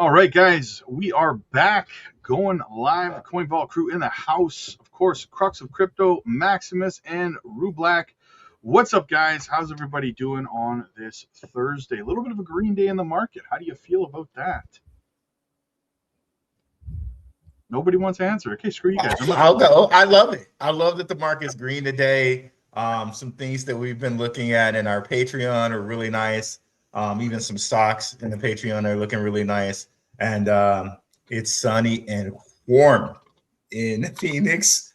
All right, guys, we are back going live. Coin Vault crew in the house. Of course, Crux of Crypto, Maximus, and Rue Black. What's up, guys? How's everybody doing on this Thursday? A little bit of a green day in the market. How do you feel about that? Nobody wants to answer. Okay, screw you guys. I'll go. I love it. I love that the market's green today. Some things that we've been looking at in our Patreon are really nice. Even some stocks in the Patreon are looking really nice. And it's sunny and warm in Phoenix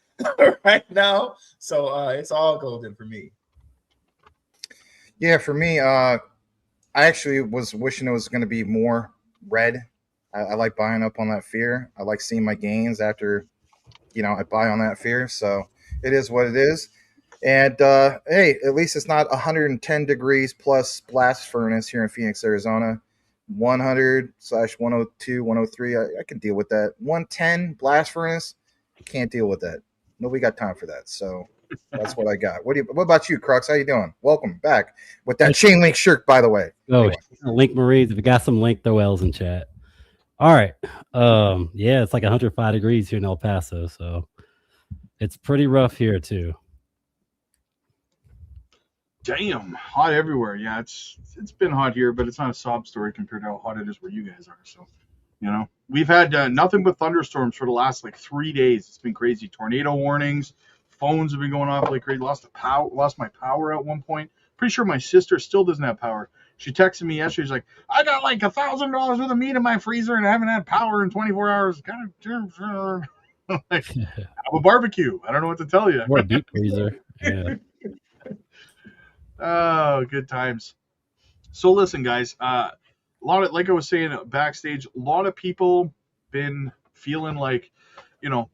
right now. So it's all golden for me. Yeah, for me, I actually was wishing it was going to be more red. I like buying up on that fear. I like seeing my gains after, I buy on that fear. So it is what it is. And hey, at least it's not 110 degrees plus blast furnace here in Phoenix, Arizona. 100/102, 103. I can deal with that. 110 blast furnace, can't deal with that. Nobody got time for that. So that's what I got. What about you, Crux? How you doing? Welcome back with that chain link shirt, by the way. Oh, anyway. Link Marines. If you got some link, throw L's in chat. All right. Yeah, it's like 105 degrees here in El Paso, so it's pretty rough here too. Damn, hot everywhere. Yeah, it's been hot here, but it's not a sob story compared to how hot it is where you guys are. So, we've had nothing but thunderstorms for the last 3 days. It's been crazy. Tornado warnings. Phones have been going off like crazy. Lost my power at one point. Pretty sure my sister still doesn't have power. She texted me yesterday. She's like, I got like $1,000 worth of meat in my freezer and I haven't had power in 24 hours. Kind of like, have a barbecue. I don't know what to tell you. Or a deep freezer. Yeah. Oh, good times. So listen, guys. A lot of, like I was saying backstage, a lot of people been feeling like,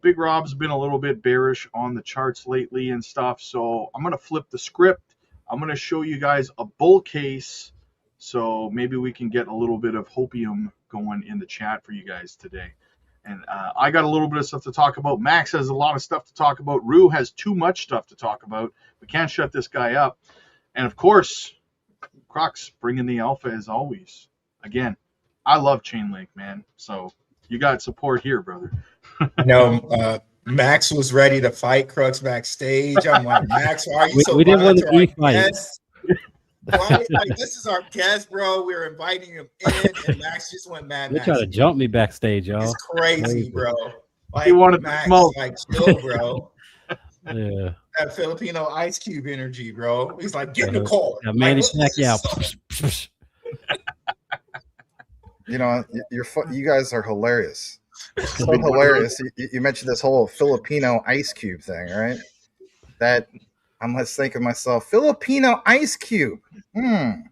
Big Rob's been a little bit bearish on the charts lately and stuff. So I'm gonna flip the script. I'm gonna show you guys a bull case. So maybe we can get a little bit of hopium going in the chat for you guys today. And I got a little bit of stuff to talk about. Max has a lot of stuff to talk about. Rue has too much stuff to talk about. We can't shut this guy up. And of course, Crux bringing the alpha as always. Again, I love Chainlink, man. So you got support here, brother. Max was ready to fight Crux backstage. I'm like, Max, why are you so we didn't want to fight. This is our guest, bro. We were inviting him in, and Max just went mad. They tried to jump me backstage, y'all. It's crazy, bro. He wanted Max, smoke. Chill, bro. Yeah. That Filipino Ice Cube energy, bro. He's like, get in the car. Manny Pacquiao. You guys are hilarious. So hilarious. You mentioned this whole Filipino Ice Cube thing, right? That I'm just thinking to myself, Filipino Ice Cube. I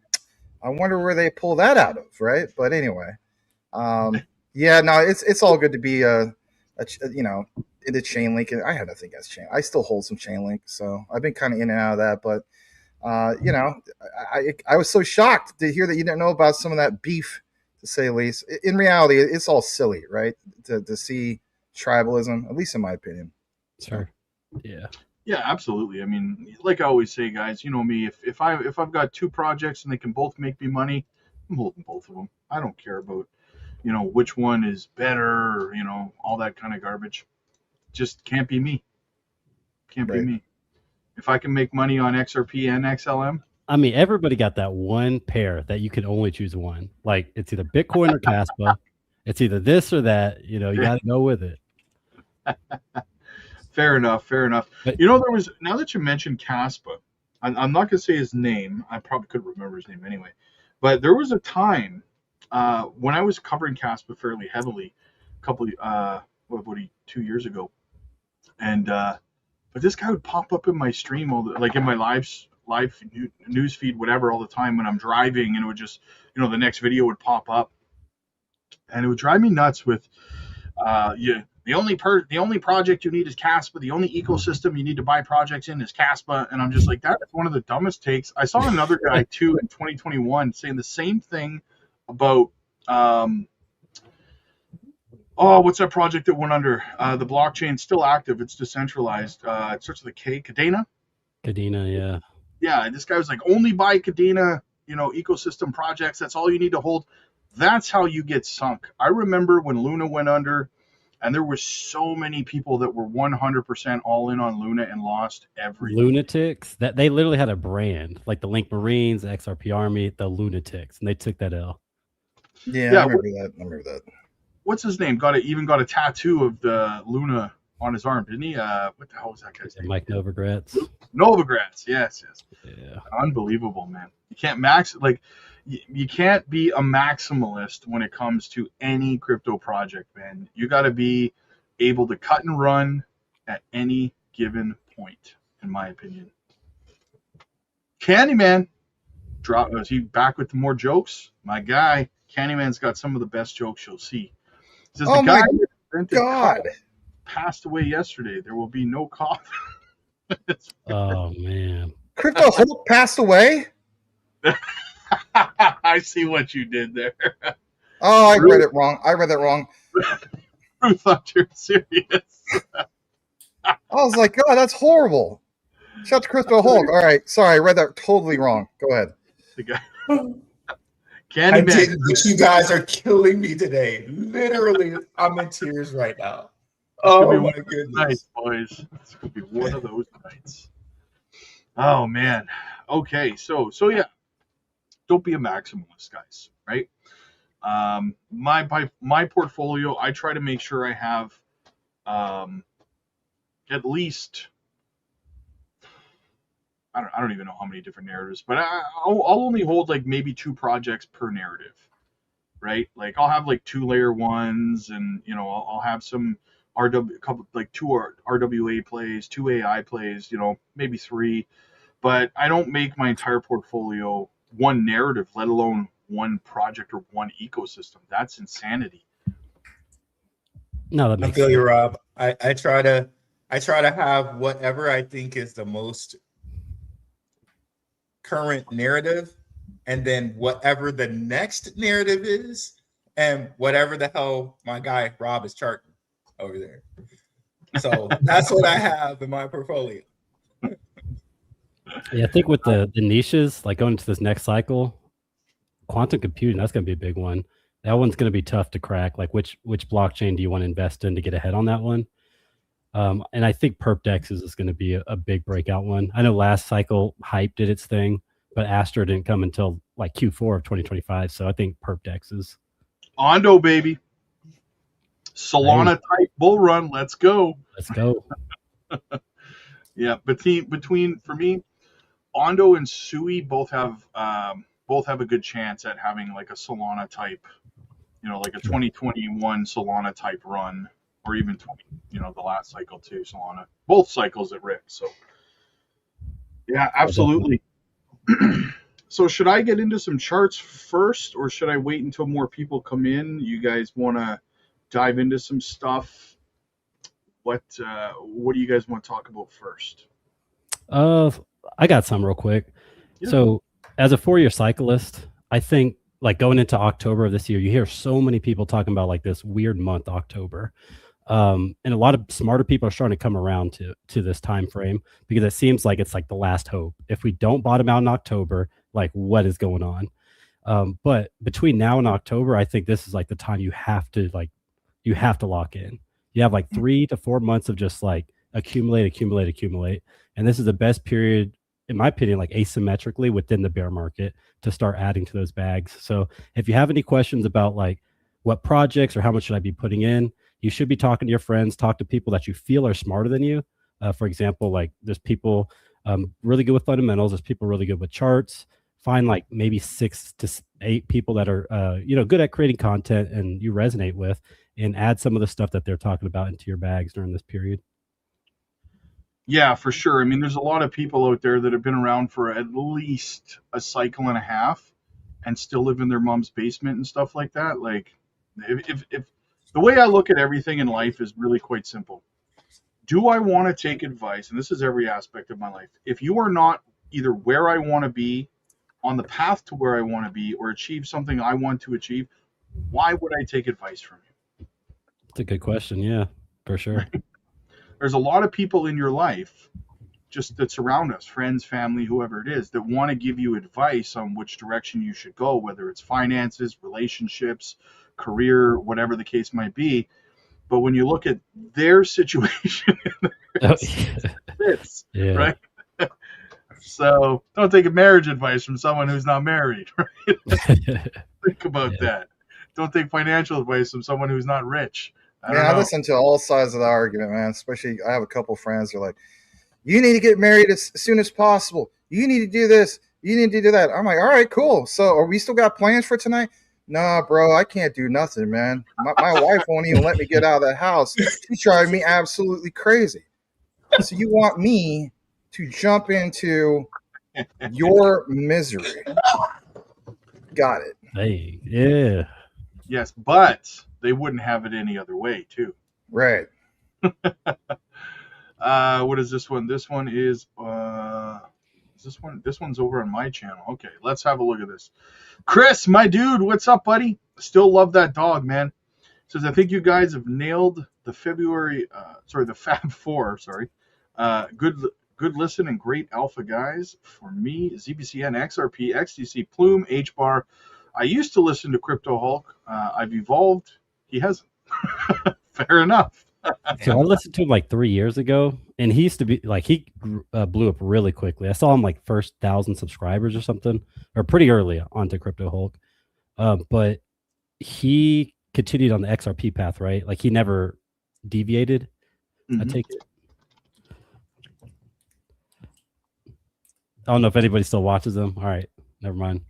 wonder where they pull that out of, right? But anyway, it's all good to be into Chainlink. I had nothing against Chainlink. I still hold some Chainlink, so I've been kind of in and out of that. But I was so shocked to hear that you didn't know about some of that beef, to say the least. In reality, it's all silly, right? To see tribalism, at least in my opinion. Sure. Yeah. Yeah, absolutely. I mean, like I always say, guys, you know me. If I've got two projects and they can both make me money, I'm holding both of them. I don't care about, which one is better, or, all that kind of garbage. Just can't be me. Can't be me. If I can make money on XRP and XLM. I mean, everybody got that one pair that you can only choose one. Like, it's either Bitcoin or Caspa. It's either this or that. You got to go with it. Fair enough. But, now that you mentioned Caspa, I'm not going to say his name. I probably could remember his name anyway. But there was a time when I was covering Caspa fairly heavily, about 2 years ago. And but this guy would pop up in my stream in my live news feed, whatever, all the time when I'm driving, and it would just, the next video would pop up, and it would drive me nuts with, the only project you need is Caspa. The only ecosystem you need to buy projects in is Caspa. And I'm just like, that's one of the dumbest takes. I saw another guy too in 2021 saying the same thing about, what's that project that went under? The blockchain's still active. It's decentralized. It starts with a K. Cadena? Cadena, yeah. Yeah, this guy was like, only buy Cadena, ecosystem projects. That's all you need to hold. That's how you get sunk. I remember when Luna went under, and there were so many people that were 100% all in on Luna and lost everything. Lunatics, that they literally had a brand, like the Link Marines, the XRP Army, the Lunatics, and they took that L. Yeah, I remember that. What's his name? Even got a tattoo of the Luna on his arm, didn't he? What the hell was that guy's name? Mike Novogratz. Novogratz, yes. Yeah. Unbelievable, man. You can't you can't be a maximalist when it comes to any crypto project, man. You got to be able to cut and run at any given point, in my opinion. Candyman, is he back with more jokes? My guy, Candyman's got some of the best jokes you'll see. He says, oh the guy my God! Passed away yesterday. There will be no coffin. Oh man, Crypto Hulk passed away. I see what you did there. Oh, I read it wrong. I read that wrong. I thought you were serious. I was like, God, that's horrible. Shout out to Crypto Hulk. All right, sorry, I read that totally wrong. Go ahead. The guy. Candyman. You guys are killing me today. Literally, I'm in tears right now. Oh my goodness, nights, boys. It's gonna be one of those nights. Oh man. Okay, so yeah. Don't be a maximalist, guys. Right? My portfolio, I try to make sure I have at least I don't even know how many different narratives, but I'll only hold like maybe 2 projects per narrative, right? Like I'll have like 2 layer ones, and I'll have some couple like 2 RWA plays, 2 AI plays, maybe 3, but I don't make my entire portfolio one narrative, let alone one project or one ecosystem. That's insanity. No, that makes I feel sense. you, Rob. I try to have whatever I think is the most current narrative, and then whatever the next narrative is, and whatever the hell my guy Rob is charting over there. So that's what I have in my portfolio. Yeah, I think with the niches, like going into this next cycle, quantum computing, that's going to be a big one. That one's going to be tough to crack. Like which blockchain do you want to invest in to get ahead on that one? And I think perp dexes is going to be a big breakout one. I know last cycle Hype did its thing, but Astra didn't come until like Q4 of 2025. So I think perp dexes. Ondo, baby. Solana type bull run. Let's go. Let's go. Yeah, between for me, Ondo and Sui both have a good chance at having like a Solana type, like a 2021 Solana type run, or even the last cycle too, Solana. Both cycles at Rip. So yeah, absolutely. So should I get into some charts first, or should I wait until more people come in? You guys want to dive into some stuff? What do you guys want to talk about first? I got some real quick. Yeah. So as a 4-year cyclist, I think like going into October of this year, you hear so many people talking about like this weird month, October. And a lot of smarter people are starting to come around to this time frame, because it seems like it's like the last hope. If we don't bottom out in October, like what is going on? But between now and October, I think this is like the time you have to lock in. You have like 3 to 4 months of just like accumulate. And this is the best period, in my opinion, like asymmetrically within the bear market to start adding to those bags. So if you have any questions about like what projects or how much should I be putting in, you should be talking to your friends, talk to people that you feel are smarter than you. For example, like there's people really good with fundamentals. There's people really good with charts. Find like maybe 6 to 8 people that are, good at creating content and you resonate with, and add some of the stuff that they're talking about into your bags during this period. Yeah, for sure. I mean, there's a lot of people out there that have been around for at least a cycle and a half and still live in their mom's basement and stuff like that. Like if the way I look at everything in life is really quite simple. Do I want to take advice? And this is every aspect of my life. If you are not either where I want to be, on the path to where I want to be, or achieve something I want to achieve, why would I take advice from you? That's a good question. Yeah, for sure. There's a lot of people in your life just that surround us, friends, family, whoever it is, that want to give you advice on which direction you should go, whether it's finances, relationships, career, whatever the case might be. But when you look at their situation, it's Yeah. right. So don't take a marriage advice from someone who's not married. Right? Think about that. Don't take financial advice from someone who's not rich. I listen to all sides of the argument, man. Especially, I have a couple friends who are like, "You need to get married as soon as possible. You need to do this. You need to do that." I'm like, "All right, cool. So, are we still got plans for tonight?" "Nah, bro, I can't do nothing, man. My wife won't even let me get out of the house. She's driving me absolutely crazy. So you want me to jump into your misery?" Got it. Hey, yeah. Yes, but they wouldn't have it any other way, too. Right. What is this one? This one is this one's over on my channel. Okay, let's have a look at this. Chris, my dude, what's up, buddy? Still love that dog, man. Says, I think you guys have nailed the the Fab Four. Sorry. Good listen and great alpha guys. For me, ZBCN, XRP, XDC, Plume, HBAR. I used to listen to Crypto Hulk. I've evolved. He hasn't. Fair enough. So I listened to him like 3 years ago, and he used to be like, he blew up really quickly. I saw him like first 1,000 subscribers or something, or pretty early onto Crypto Hulk. But he continued on the XRP path, right? Like he never deviated. I take it. I don't know if anybody still watches them. All right, never mind.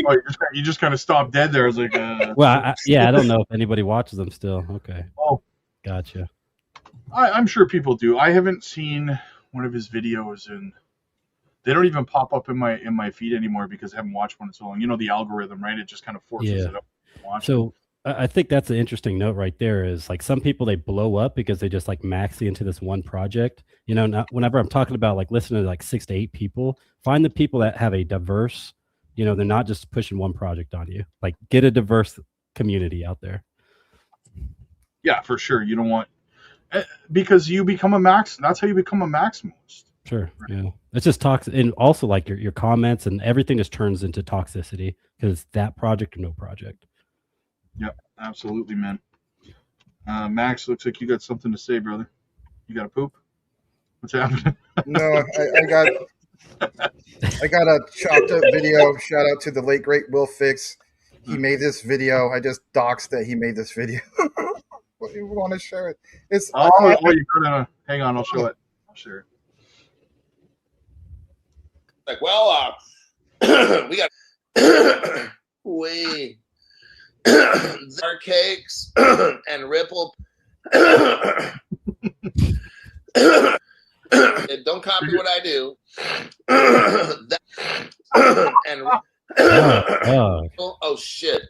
Oh, you just kind of stopped dead there. I was like, well, I don't know if anybody watches them still. Okay. Oh, gotcha. I'm sure people do. I haven't seen one of his videos, and they don't even pop up in my feed anymore because I haven't watched one in so long. You know, the algorithm, right? It just kind of forces it up to watch. So I think that's an interesting note right there. Is like some people, they blow up because they just like maxi into this one project. You know, whenever I'm talking about like listening to like 6 to 8 people, find the people that have a diverse, you know, they're not just pushing one project on you. Like get a diverse community out there. Yeah, for sure. You don't want, because you become a max. That's how you become a maximalist. Sure. Right? Yeah. It's just toxic. And also like your comments and everything just turns into toxicity because it's that project or no project. Yep, absolutely, man. Max, looks like you got something to say, brother. You got to poop? What's happening? No, I got a chopped up video. Shout out to the late great Will Fix. He made this video. I just doxed that he made this video. What do you want to show it? It's you gotta hang on. I'll show it. I'll share it. Like, well, we got our cakes and Ripple. Don't copy what I do. Oh shit!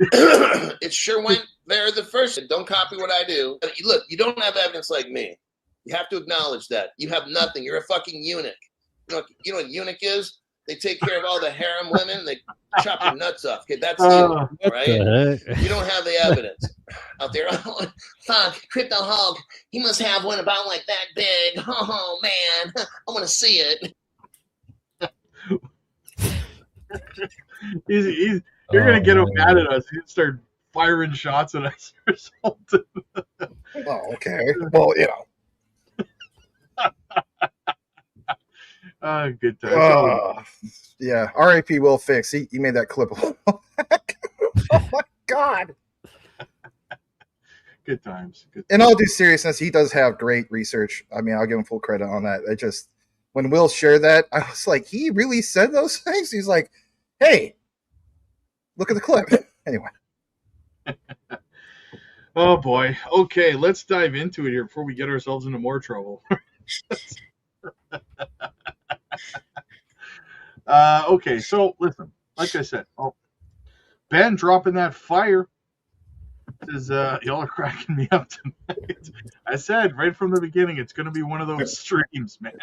It sure went there the first. Don't copy what I do. Look, you don't have evidence like me. You have to acknowledge that. You have nothing. You're a fucking eunuch. You know what eunuch is? They take care of all the harem women. And they chop your nuts off. Okay, that's you, right? You don't have the evidence out there. Oh, fuck, Crypto Hulk. He must have one about like that big. Oh man, I want to see it. You're gonna get him mad at us. He'd start firing shots at us or something. Oh, okay. Well, you know. Good time. Yeah. R.I.P. Will Fix. He made that clip. Oh my God. Good times. In all due seriousness, he does have great research. I mean, I'll give him full credit on that. I just, when Will shared that, I was like, he really said those things? He's like, hey, look at the clip. Anyway. Oh boy. Okay, let's dive into it here before we get ourselves into more trouble. Okay, so listen, like I said, Ben dropping that fire says, y'all are cracking me up tonight. I said right from the beginning, it's going to be one of those streams, man.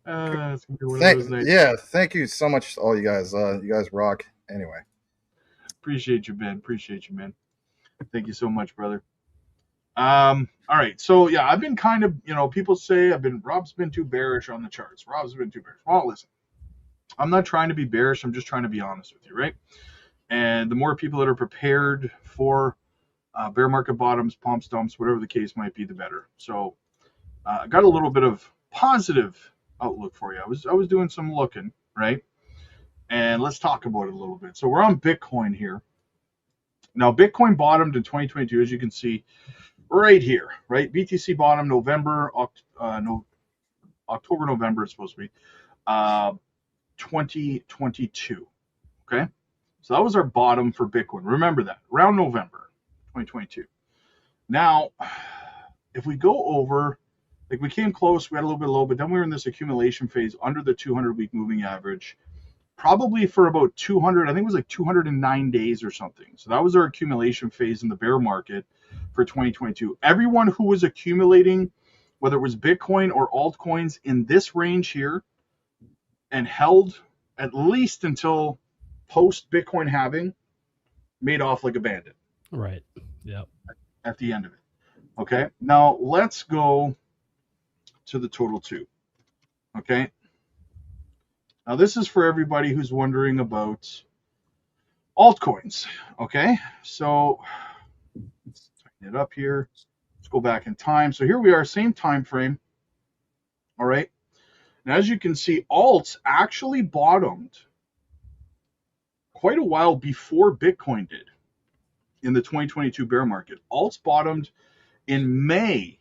It's gonna be one of those nights. Yeah, thank you so much to all you guys. You guys rock. Anyway. Appreciate you, Ben. Appreciate you, man. Thank you so much, brother. All right. So yeah, I've been kind of, people say Rob's been too bearish on the charts. Rob's been too bearish. Well, listen, I'm not trying to be bearish. I'm just trying to be honest with you, right? And the more people that are prepared for bear market bottoms, pump stumps, whatever the case might be, the better. So I got a little bit of positive outlook for you. I was doing some looking, right? And let's talk about it a little bit. So we're on Bitcoin here. Now, Bitcoin bottomed in 2022, as you can see, right here, right? BTC bottomed October, November, it's supposed to be, 2022, okay? So that was our bottom for Bitcoin. Remember that, around November 2022. Now, if we go over, like we came close, we had a little bit low, but then we were in this accumulation phase under the 200-week moving average, probably for about 200, I think it was like 209 days or something. So that was our accumulation phase in the bear market for 2022. Everyone who was accumulating, whether it was Bitcoin or altcoins in this range here, and held at least until post Bitcoin halving, made off like a bandit. Right. Yep. At the end of it. Okay. Now let's go to the total two. Okay. Now this is for everybody who's wondering about altcoins. Okay. So let's tighten it up here. Let's go back in time. So here we are, same time frame. All right. And as you can see, alts actually bottomed quite a while before Bitcoin did in the 2022 bear market. Alts bottomed in May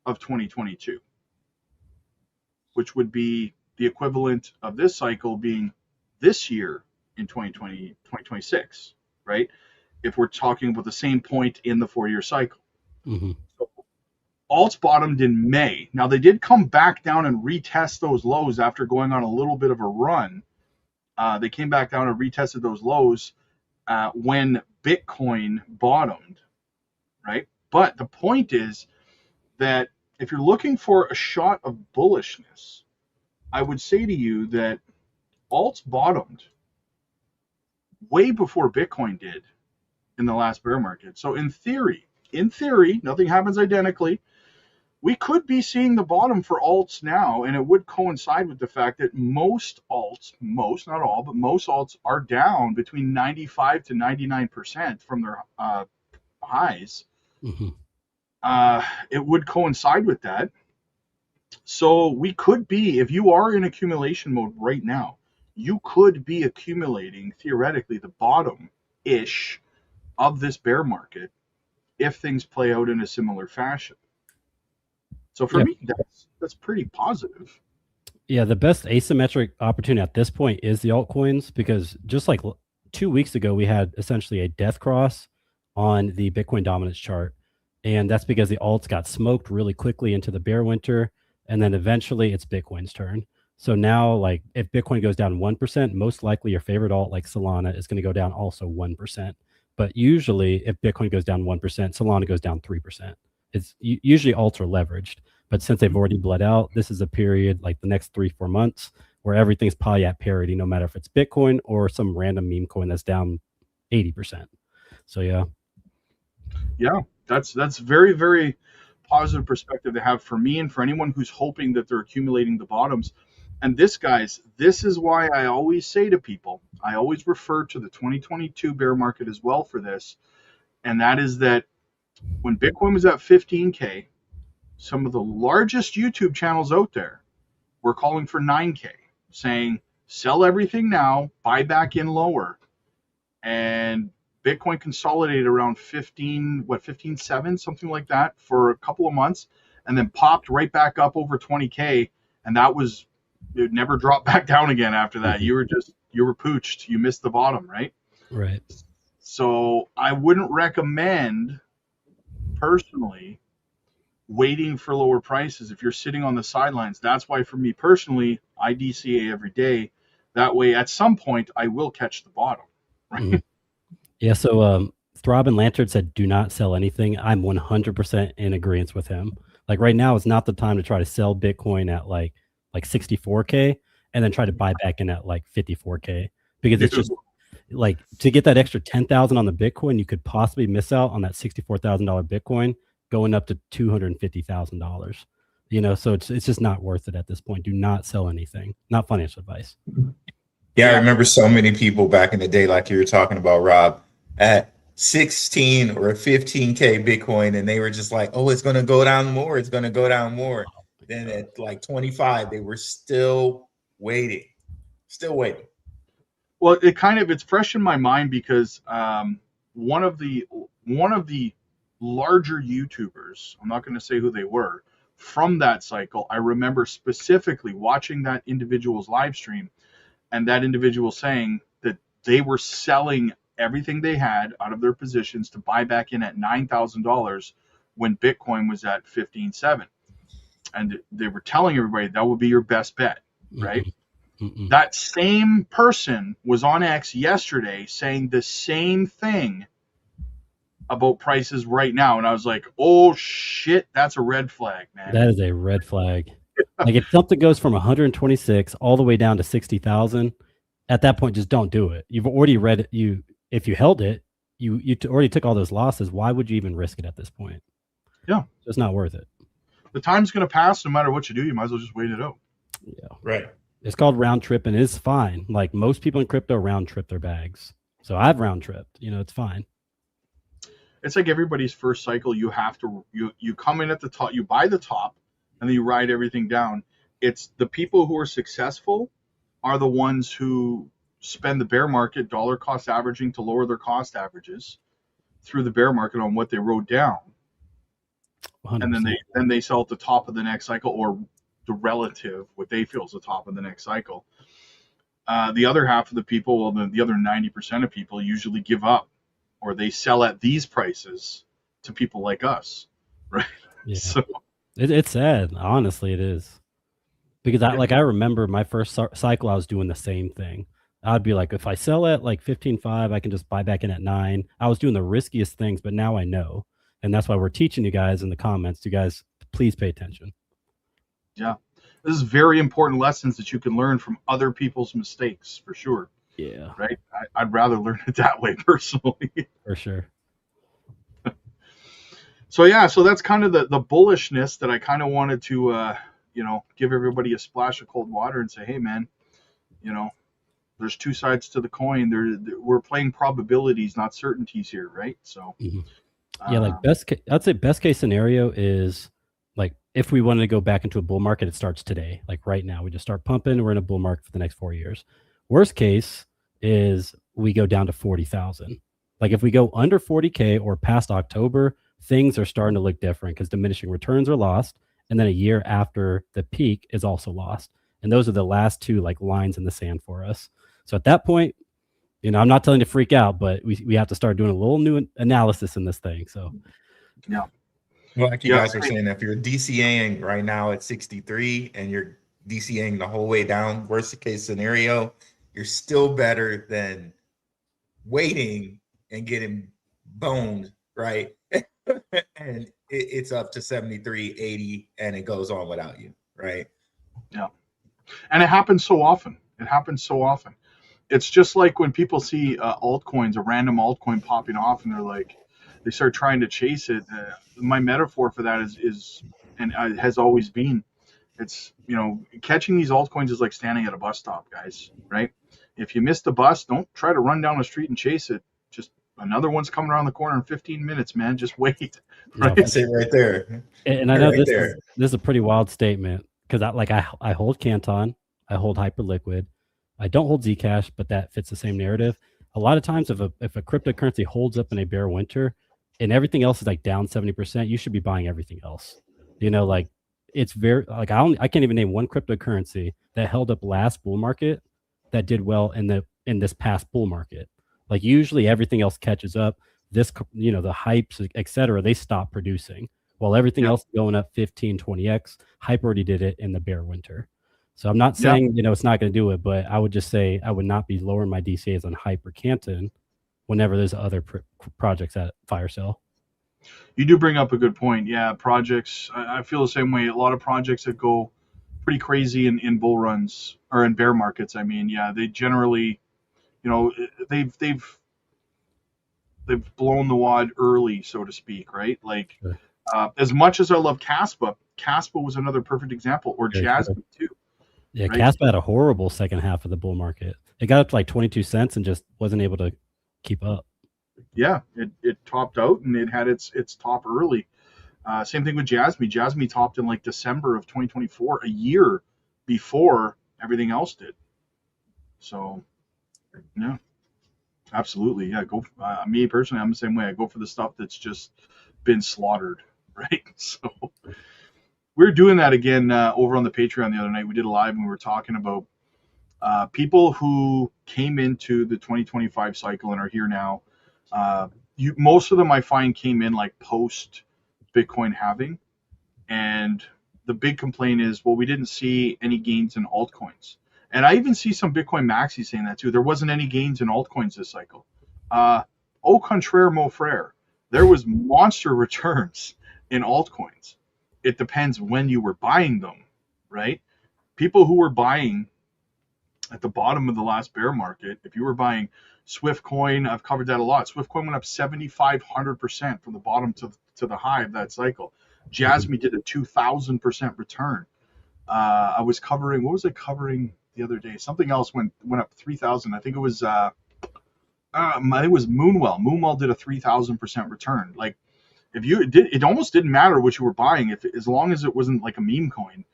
of 2022, which would be the equivalent of this cycle being this year in 2026, right? If we're talking about the same point in the 4-year cycle. Mm-hmm. So alts bottomed in May. Now they did come back down and retest those lows after going on a little bit of a run. They came back down and retested those lows when Bitcoin bottomed, right? But the point is that if you're looking for a shot of bullishness, I would say to you that alts bottomed way before Bitcoin did in the last bear market. So in theory, nothing happens identically. We could be seeing the bottom for alts now, and it would coincide with the fact that most alts, not all, but most alts are down between 95 to 99% from their highs. Mm-hmm. It would coincide with that. So we could be, if you are in accumulation mode right now, you could be accumulating, theoretically, the bottom-ish of this bear market if things play out in a similar fashion. So for me, that's pretty positive. Yeah, the best asymmetric opportunity at this point is the altcoins, because just like 2 weeks ago, we had essentially a death cross on the Bitcoin dominance chart. And that's because the alts got smoked really quickly into the bear winter. And then eventually it's Bitcoin's turn. So now, like, if Bitcoin goes down 1%, most likely your favorite alt like Solana is going to go down also 1%. But usually if Bitcoin goes down 1%, Solana goes down 3%. It's usually alts are leveraged, but since they've already bled out, this is a period like the next 3-4 months where everything's probably at parity, no matter if it's Bitcoin or some random meme coin that's down 80%. So yeah, that's very, very positive perspective to have for me and for anyone who's hoping that they're accumulating the bottoms. And this, guys, this is why I always say to people, I always refer to the 2022 bear market as well for this, and that is that when Bitcoin was at 15K, some of the largest YouTube channels out there were calling for 9K, saying, sell everything now, buy back in lower. And Bitcoin consolidated around 15.7, something like that for a couple of months, and then popped right back up over 20K. And it never dropped back down again after that. You were pooched. You missed the bottom, right? Right. So I wouldn't recommend, personally, waiting for lower prices if you're sitting on the sidelines. That's why, for me personally, I DCA every day. That way, at some point, I will catch the bottom. Right? Mm-hmm. Yeah. So Throb and Lantern said, do not sell anything. I'm 100% in agreement with him. Like right now is not the time to try to sell Bitcoin at like 64K and then try to buy back in at like 54K, because it's just like, to get that extra 10,000 on the Bitcoin, you could possibly miss out on that $64,000 Bitcoin going up to $250,000. You know, so it's just not worth it at this point. Do not sell anything. Not financial advice. Yeah, I remember so many people back in the day, like you were talking about, Rob, at 16 or 15K Bitcoin, and they were just like, oh, it's going to go down more. It's going to go down more. Then at like 25, they were still waiting. Well, it's fresh in my mind because one of the larger YouTubers, I'm not going to say who they were, from that cycle, I remember specifically watching that individual's live stream, and that individual saying that they were selling everything they had out of their positions to buy back in at $9,000 when Bitcoin was at 15.7, and they were telling everybody that would be your best bet, right? Mm-mm. That same person was on X yesterday saying the same thing about prices right now, and I was like, oh shit, that's a red flag, man. That is a red flag. Like if something goes from 126 all the way down to 60,000, at that point, just don't do it. You've already read it. If you held it, you already took all those losses. Why would you even risk it at this point? Yeah, it's not worth it. The time's going to pass no matter what you do. You might as well just wait it out. Yeah, right. It's called round trip, and it's fine. Like most people in crypto round trip their bags. So I've round tripped. You know, it's fine. It's like everybody's first cycle. You have to you come in at the top, you buy the top, and then you ride everything down. It's the people who are successful are the ones who spend the bear market dollar cost averaging to lower their cost averages through the bear market on what they wrote down, 100%. And then they sell at the top of the next cycle, or the relative what they feel is the top of the next cycle. The other half of the people, well, the other 90% of people usually give up, or they sell at these prices to people like us, right? Yeah. So it's sad, honestly, it is. Because I remember my first cycle, I was doing the same thing. I'd be like, if I sell at like 15.5, I can just buy back in at 9. I was doing the riskiest things, but now I know. And that's why we're teaching you guys in the comments. You guys, please pay attention. Yeah. This is very important lessons that you can learn from other people's mistakes, for sure. Yeah. Right? I'd rather learn it that way personally. For sure. So that's kind of the bullishness that I kind of wanted to give everybody a splash of cold water and say, hey man, there's two sides to the coin. We're playing probabilities, not certainties here, right? So yeah, like I'd say best case scenario is like if we wanted to go back into a bull market, it starts today. Like right now, we just start pumping. We're in a bull market for the next 4 years. Worst case is we go down to 40,000. Like if we go under 40K or past October, things are starting to look different because diminishing returns are lost. And then a year after the peak is also lost. And those are the last two like lines in the sand for us. So at that point, I'm not telling you to freak out, but we have to start doing a little new analysis in this thing. So yeah. Well, like you guys are saying, if you're DCAing right now at 63 and you're DCAing the whole way down, worst case scenario, you're still better than waiting and getting boned, right? And it's up to 73, 80, and it goes on without you, right? Yeah. And it happens so often. It's just like when people see altcoins, a random altcoin popping off, and they start trying to chase it. My metaphor for that is has always been, it's, catching these altcoins is like standing at a bus stop, guys, right? If you miss the bus, don't try to run down the street and chase it. Just another one's coming around the corner in 15 minutes, man. Just wait. Right? That's it right there. And I know this is a pretty wild statement because I hold Canton, I hold Hyperliquid, I don't hold Zcash, but that fits the same narrative. A lot of times, if a cryptocurrency holds up in a bear winter, and everything else is like down 70%, you should be buying everything else. Like it's very like I can't even name one cryptocurrency that held up last bull market that did well in this past bull market. Like usually everything else catches up. This, the hypes, etc., they stop producing while everything else going up 15, 20x. Hype already did it in the bear winter. So I'm not saying, it's not going to do it, but I would just say I would not be lowering my DCAs on Hype or Canton whenever there's other projects at fire sale. You do bring up a good point. Yeah, projects, I feel the same way. A lot of projects that go pretty crazy in bull runs or in bear markets. I mean, yeah, they generally, they've blown the wad early, so to speak, right? Like As much as I love Caspa was another perfect example, or Jasmine too. Yeah, right? Caspa had a horrible second half of the bull market. It got up to like 22 cents and just wasn't able to keep up. Yeah, it topped out and it had its top early. Same thing with Jasmine. Jasmine topped in like December of 2024, a year before everything else did. So, yeah, absolutely. Yeah, go. Me personally, I'm the same way. I go for the stuff that's just been slaughtered, right? So, we were doing that again over on the Patreon the other night. We did a live and we were talking about people who came into the 2025 cycle and are here now. Most of them I find came in like post Bitcoin halving, and the big complaint is, well, we didn't see any gains in altcoins. And I even see some Bitcoin maxis saying that too. There wasn't any gains in altcoins this cycle. Au contraire, mon frère, there was monster returns in altcoins. It depends when you were buying them, right? People who were buying at the bottom of the last bear market, if you were buying Swift Coin, I've covered that a lot. Swift Coin went up 7,500% from the bottom to the high of that cycle. Jasmine did a 2,000% return. I was covering, what was I covering the other day? Something else went up 3,000. I think it was Moonwell. Moonwell did a 3,000% return. Like, if you did, it almost didn't matter what you were buying, as long as it wasn't like a meme coin.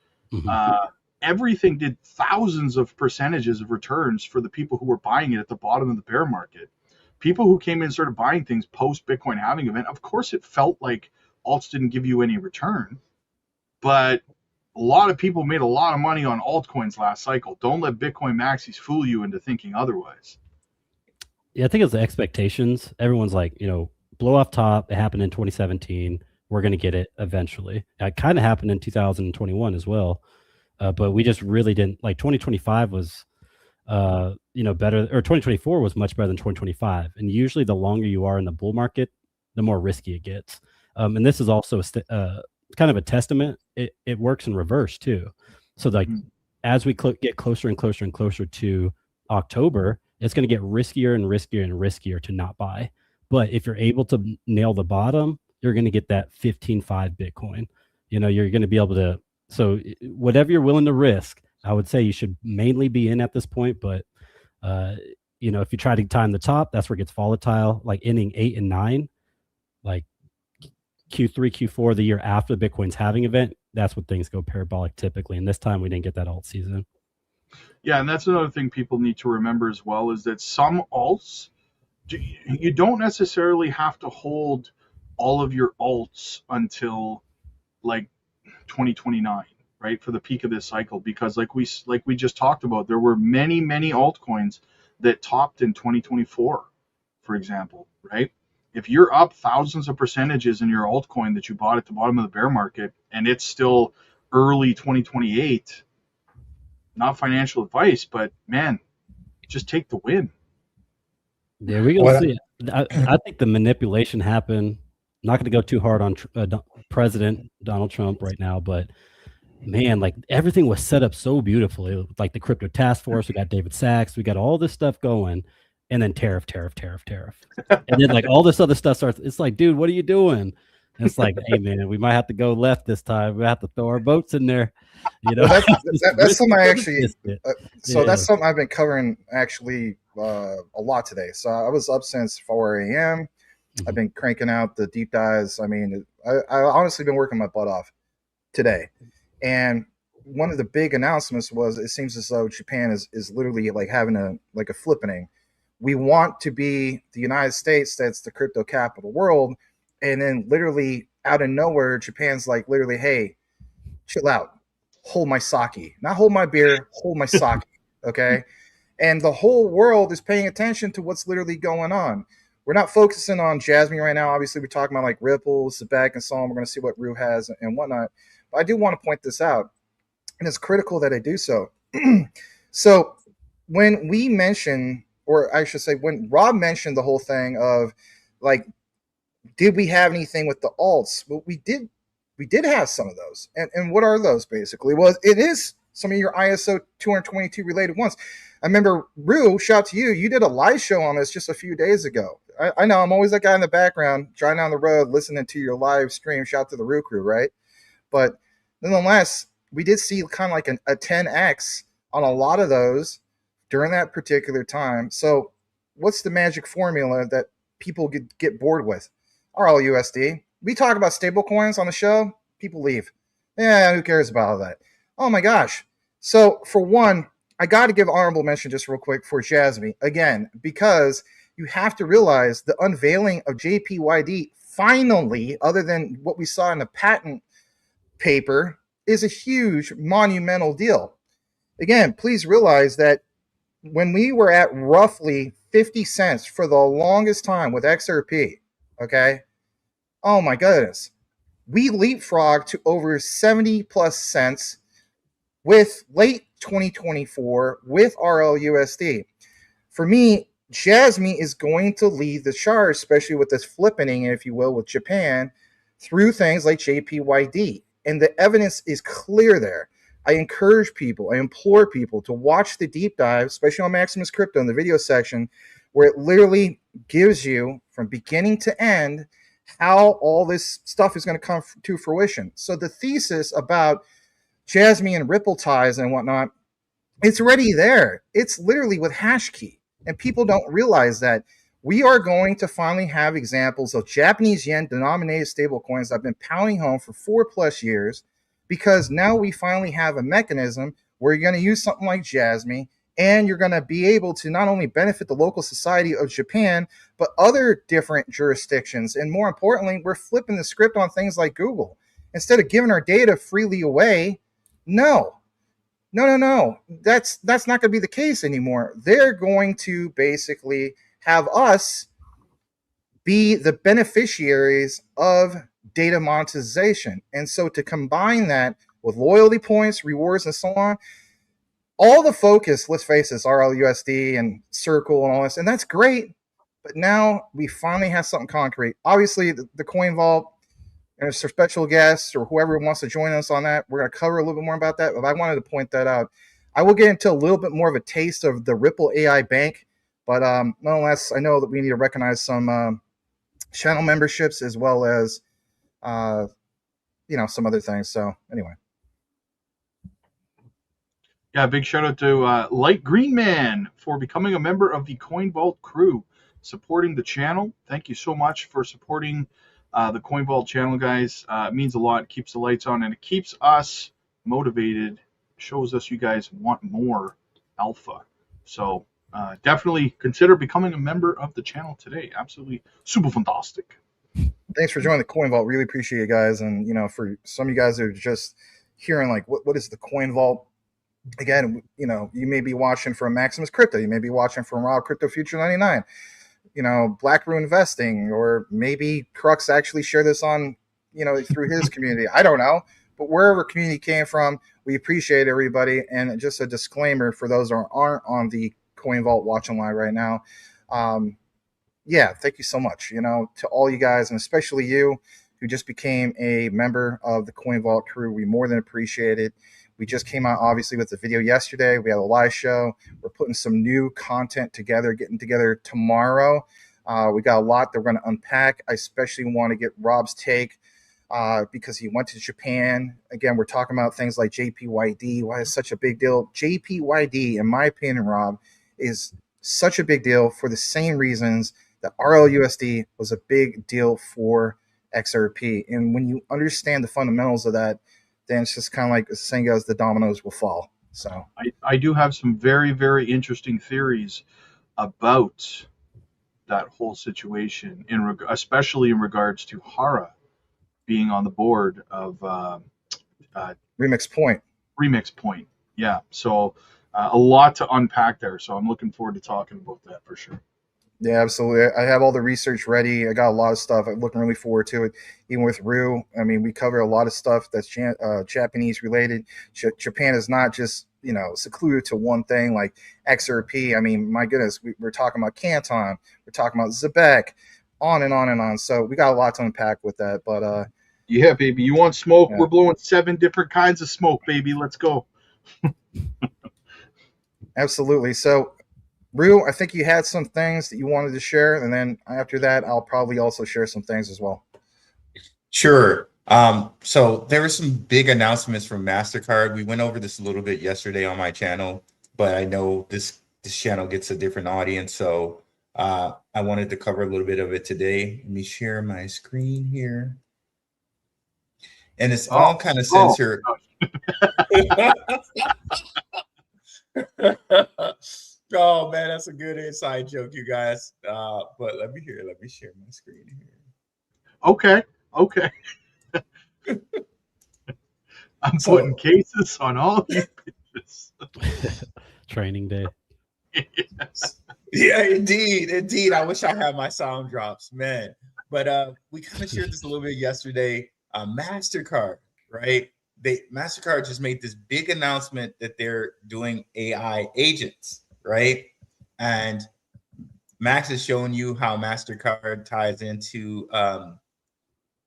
Everything did thousands of percentages of returns for the people who were buying it at the bottom of the bear market. People who came in and started buying things post Bitcoin halving event, of course it felt like alts didn't give you any return, but a lot of people made a lot of money on altcoins last cycle. Don't let Bitcoin maxis fool you into thinking otherwise. Yeah, I think it's the expectations. Everyone's like, blow off top. It happened in 2017. We're going to get it eventually. It kind of happened in 2021 as well. But we just really didn't, like 2025 was, better, or 2024 was much better than 2025. And usually the longer you are in the bull market, the more risky it gets. And this is also kind of a testament. It works in reverse too. So like as we get closer and closer and closer to October, it's going to get riskier and riskier and riskier to not buy. But if you're able to nail the bottom, you're going to get that 15.5 Bitcoin. You're going to be able to. So whatever you're willing to risk, I would say you should mainly be in at this point. But, if you try to time the top, that's where it gets volatile, like inning 8 and 9, like Q3, Q4, the year after Bitcoin's halving event, that's when things go parabolic typically. And this time we didn't get that alt season. Yeah, and that's another thing people need to remember as well, is that some alts, you don't necessarily have to hold all of your alts until like 2029, right, for the peak of this cycle, because like we just talked about, there were many altcoins that topped in 2024, for example, right? If you're up thousands of percentages in your altcoin that you bought at the bottom of the bear market and it's still early 2028, not financial advice, but man, just take the win. Yeah, we're gonna see it. I think the manipulation happened. Not going to go too hard on President Donald Trump right now, but man, like everything was set up so beautifully. Like the crypto task force, we got David Sachs, we got all this stuff going, and then tariff. And then like all this other stuff starts. It's like, dude, what are you doing? And it's like, hey man, we might have to go left this time. We have to throw our boats in there. That's something I actually. That's something I've been covering actually a lot today. So I was up since 4 a.m. I've been cranking out the deep dives. I mean, I honestly been working my butt off today. And one of the big announcements was, it seems as though Japan is literally like having a flippening. We want to be the United States, that's the crypto capital world. And then literally out of nowhere, Japan's like literally, hey, chill out. Hold my sake. Not hold my beer, hold my sake. Okay. And the whole world is paying attention to what's literally going on. We're not focusing on Jasmine right now. Obviously, we're talking about like Ripple, Zebec, and so on. We're going to see what Rue has and whatnot. But I do want to point this out, and it's critical that I do so. So when we mention, or I should say, when Rob mentioned the whole thing of like, did we have anything with the alts? Well, we did have some of those. And what are those basically? Well, it is some of your ISO 222 related ones. I remember, Rue, shout to you. You did a live show on this just a few days ago. I know I'm always that guy in the background, driving down the road, listening to your live stream. Shout to the Rue crew, right? But nonetheless, we did see kind of like a 10x on a lot of those during that particular time. So what's the magic formula that people get bored with? RLUSD. We talk about stable coins on the show, people leave. Yeah, who cares about all that? Oh my gosh. So for one, I got to give honorable mention just real quick for Jasmine, again, because you have to realize the unveiling of JPYD finally, other than what we saw in the patent paper, is a huge monumental deal. Again, please realize that when we were at roughly 50 cents for the longest time with XRP, okay, oh my goodness, we leapfrogged to over 70 plus cents with late 2024 with RLUSD. For me, Jasmine is going to lead the charge, especially with this flippening, if you will, with Japan, through things like JPYD. And the evidence is clear there. I encourage people, I implore people to watch the deep dive, especially on Maximus Crypto in the video section, where it literally gives you from beginning to end how all this stuff is going to come to fruition. So the thesis about Jasmine and Ripple ties and whatnot, it's already there. It's literally with Hashkey. And people don't realize that we are going to finally have examples of Japanese yen denominated stablecoins that have been pounding home for 4+ years, because now we finally have a mechanism where you're going to use something like Jasmine, and you're going to be able to not only benefit the local society of Japan, but other different jurisdictions. And more importantly, we're flipping the script on things like Google. Instead of giving our data freely away, no. That's not going to be the case anymore. They're going to basically have us be the beneficiaries of data monetization. And so to combine that with loyalty points, rewards, and so on, all the focus, let's face it, is RLUSD and Circle and all this, and that's great. But now we finally have something concrete. Obviously, the Coin Vault, and if there's special guests or whoever wants to join us on that, we're going to cover a little bit more about that. But I wanted to point that out. I will get into a little bit more of a taste of the Ripple AI Bank. But nonetheless, I know that we need to recognize some channel memberships as well as, some other things. So anyway. Yeah, big shout out to Light Green Man for becoming a member of the Coin Vault crew, supporting the channel. Thank you so much for supporting the Coin Vault channel, guys. It means a lot. It keeps the lights on, and it keeps us motivated. Shows us you guys want more alpha. So definitely consider becoming a member of the channel today. Absolutely super fantastic. Thanks for joining the Coin Vault. Really appreciate you guys. And for some of you guys that are just hearing like, what is the Coin Vault? Again, you may be watching from Maximus Crypto. You may be watching from Raw Crypto Future 99. Blackrue Investing, or maybe Crux actually share this on, through his community. I don't know, but wherever community came from, we appreciate everybody. And just a disclaimer for those that aren't on the Coin Vault watching live right now. Yeah, thank you so much, to all you guys, and especially you who just became a member of the Coin Vault crew. We more than appreciate it. We just came out, obviously, with the video yesterday. We had a live show. We're putting some new content together, getting together tomorrow. We got a lot that we're going to unpack. I especially want to get Rob's take because he went to Japan. Again, we're talking about things like JPYD. Why it's such a big deal? JPYD, in my opinion, Rob, is such a big deal for the same reasons that RLUSD was a big deal for XRP. And when you understand the fundamentals of that, then it's just kind of like the saying goes, the dominoes will fall. So I do have some very, very interesting theories about that whole situation, especially in regards to Hara being on the board of Remix Point. Remix Point, yeah. So a lot to unpack there. So I'm looking forward to talking about that for sure. Yeah, absolutely. I have all the research ready. I got a lot of stuff. I'm looking really forward to it. Even with Rue, I mean, we cover a lot of stuff that's Japanese related. Japan is not just, secluded to one thing like XRP. I mean, my goodness, we're talking about Canton. We're talking about Zebec, on and on and on. So we got a lot to unpack with that. But yeah, baby, you want smoke? Yeah. We're blowing 7 different kinds of smoke, baby. Let's go. Absolutely. So, Rue, I think you had some things that you wanted to share, and then after that, I'll probably also share some things as well. Sure. So there were some big announcements from MasterCard. We went over this a little bit yesterday on my channel, but I know this channel gets a different audience, so I wanted to cover a little bit of it today. Let me share my screen here. And it's all kind of censored. Oh man, that's a good inside joke, you guys. But let me share my screen here. Okay. I'm putting cases on all you bitches. Training day. Yes. Yeah, indeed. I wish I had my sound drops, man. But we kind of shared this a little bit yesterday. MasterCard, right? MasterCard just made this big announcement that they're doing AI agents, right? And Max is showing you how MasterCard ties into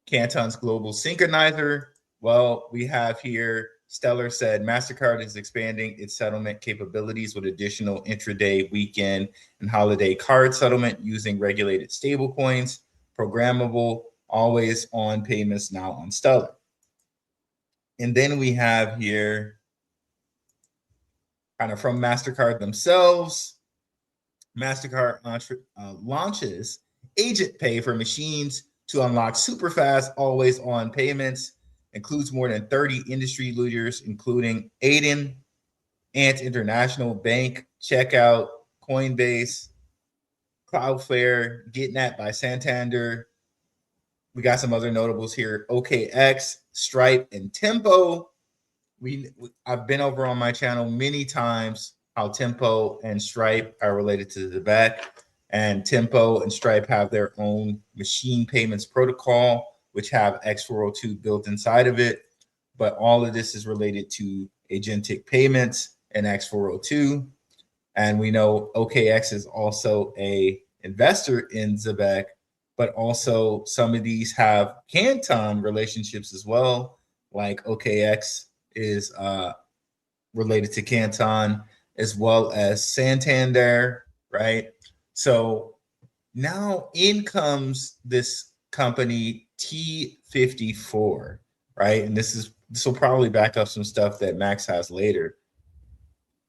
Canton's global synchronizer. Well, we have here, Stellar said MasterCard is expanding its settlement capabilities with additional intraday, weekend, and holiday card settlement using regulated stablecoins, programmable, always on payments now on Stellar. And then we have here, kind of from MasterCard themselves, MasterCard launches Agent Pay for machines to unlock super fast, always on payments. Includes more than 30 industry leaders, including Aiden, Ant International Bank, Checkout, Coinbase, Cloudflare, GetNet by Santander. We got some other notables here: OKX, Stripe, and Tempo. I've been over on my channel many times how Tempo and Stripe are related to Zebec, and Tempo and Stripe have their own machine payments protocol, which have X402 built inside of it. But all of this is related to agentic payments and X402. And we know OKX is also an investor in Zebec, but also some of these have Canton relationships as well. Like OKX is related to Canton, as well as Santander, right? So now in comes this company T54, right? And this will probably back up some stuff that Max has later.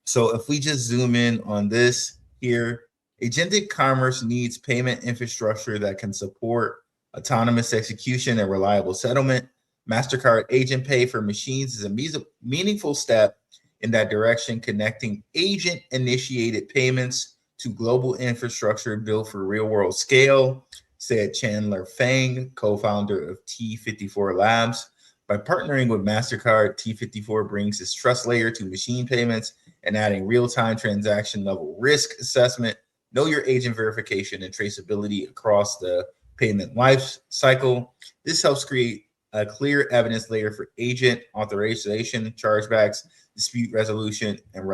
So if we just zoom in on this here, agentic commerce needs payment infrastructure that can support autonomous execution and reliable settlement. MasterCard Agent Pay for machines is a meaningful step in that direction, connecting agent-initiated payments to global infrastructure built for real-world scale, said Chandler Fang, co-founder of T54 Labs. By partnering with MasterCard, T54 brings its trust layer to machine payments and adding real-time transaction level risk assessment, know your agent verification, and traceability across the payment life cycle. This helps create a clear evidence layer for agent authorization, chargebacks, dispute resolution, and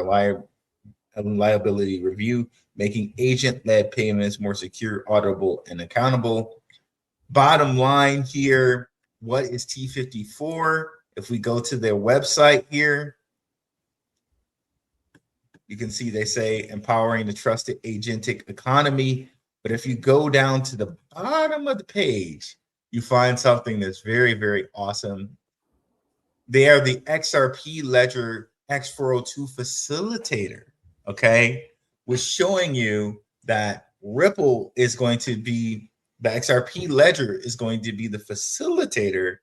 reliability review, making agent-led payments more secure, auditable, and accountable. Bottom line here, what is T54? If we go to their website here, you can see they say empowering the trusted agentic economy. But if you go down to the bottom of the page, you find something that's very, very awesome. They are the XRP Ledger X402 facilitator, okay? We're showing you that Ripple is going to be, the XRP Ledger is going to be the facilitator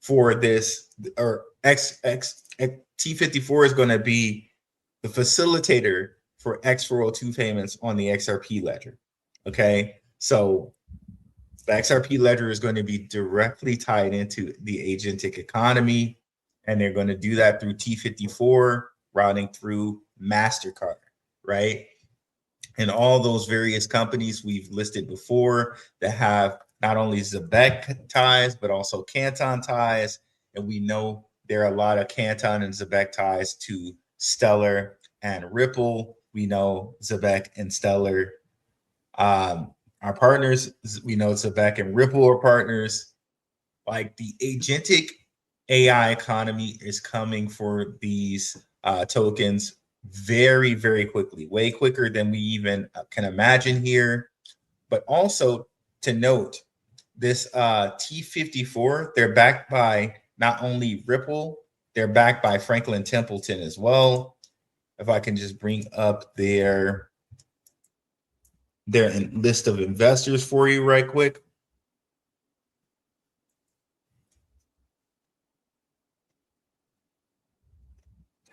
for this, or T54 is going to be the facilitator for X402 payments on the XRP Ledger, okay? So the XRP Ledger is going to be directly tied into the agentic economy, and they're going to do that through T54, routing through MasterCard, right? And all those various companies we've listed before that have not only Zebec ties, but also Canton ties. And we know there are a lot of Canton and Zebec ties to Stellar and Ripple. We know Zebec and Stellar are partners. We know Zebec and Ripple are partners. Like, the agentic AI economy is coming for these tokens very, very quickly, way quicker than we even can imagine here. But also to note, this T54, they're backed by not only Ripple, they're backed by Franklin Templeton as well. If I can just bring up their list of investors for you right quick.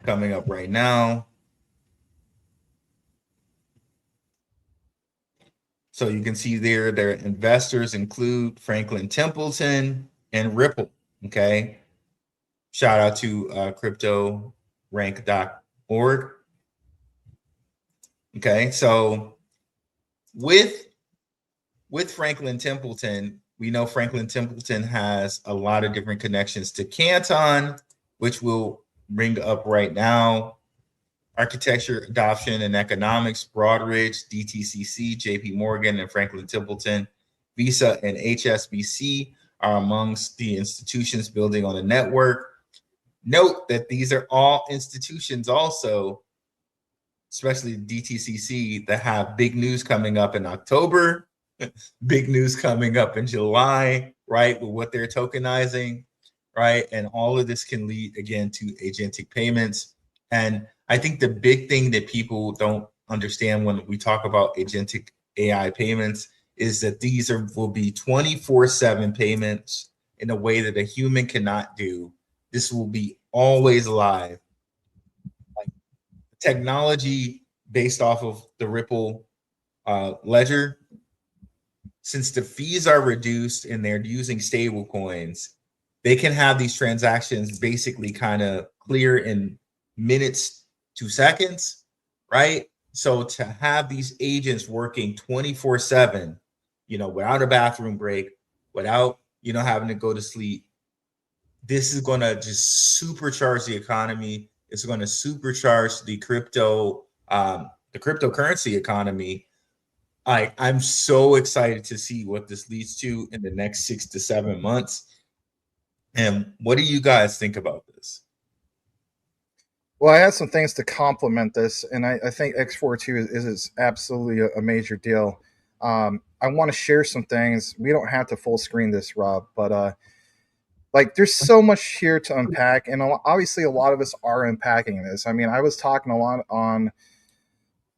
Coming up right now. So you can see there, their investors include Franklin Templeton and Ripple. Okay. Shout out to cryptorank.org. Okay. So with Franklin Templeton, we know Franklin Templeton has a lot of different connections to Canton, which we'll bring up right now. Architecture, Adoption, and Economics, Broadridge, DTCC, JP Morgan, and Franklin Templeton. Visa and HSBC are amongst the institutions building on the network. Note that these are all institutions also, especially DTCC, that have big news coming up in October, big news coming up in July, right, with what they're tokenizing, right? And all of this can lead, again, to agentic payments. And I think the big thing that people don't understand when we talk about agentic AI payments is that these will be 24/7 payments in a way that a human cannot do. This will be always live. Like technology based off of the Ripple ledger, since the fees are reduced and they're using stable coins, they can have these transactions basically kind of clear in minutes to seconds, right? So to have these agents working 24/7, without a bathroom break, without, having to go to sleep, this is going to just supercharge the economy. It's going to supercharge the cryptocurrency economy. I'm so excited to see what this leads to in the next 6 to 7 months. And what do you guys think about this? Well, I have some things to complement this, and I think X42 is absolutely a major deal. I want to share some things. We don't have to full screen this, Rob, but there's so much here to unpack, and obviously a lot of us are unpacking this. I mean, I was talking a lot on,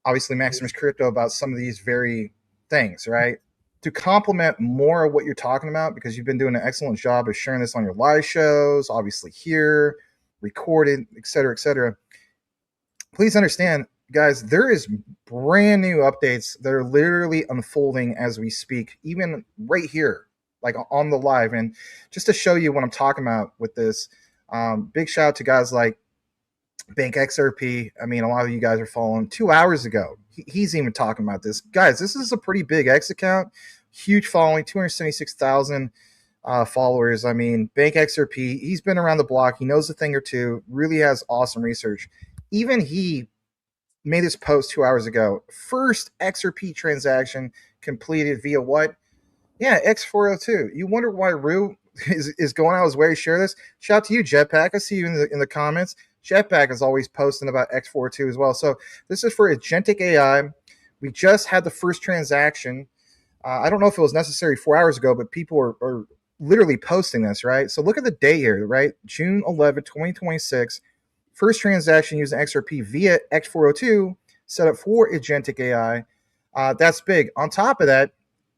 obviously, Maximus Crypto about some of these very things, right? To complement more of what you're talking about, because you've been doing an excellent job of sharing this on your live shows, obviously here, recorded, et cetera, please understand, guys, there is brand new updates that are literally unfolding as we speak, even right here, like on the live. And just to show you what I'm talking about with this, big shout out to guys like Bank XRP. I mean, a lot of you guys are following 2 hours ago. He's even talking about this. Guys, this is a pretty big X account, huge following, 276,000 followers. I mean, Bank XRP, he's been around the block. He knows a thing or two, really has awesome research. Even he made this post 2 hours ago. First XRP transaction completed via what? Yeah, X402. You wonder why Rue is going out his way to share this? Shout out to you, Jetpack. I see you in the comments. Jetpack is always posting about X402 as well. So this is for agentic AI. We just had the first transaction. I don't know if it was necessary 4 hours ago, but people are literally posting this, right? So look at the date here, right? June 11, 2026. First transaction using XRP via X402 set up for agentic AI. That's big. On top of that,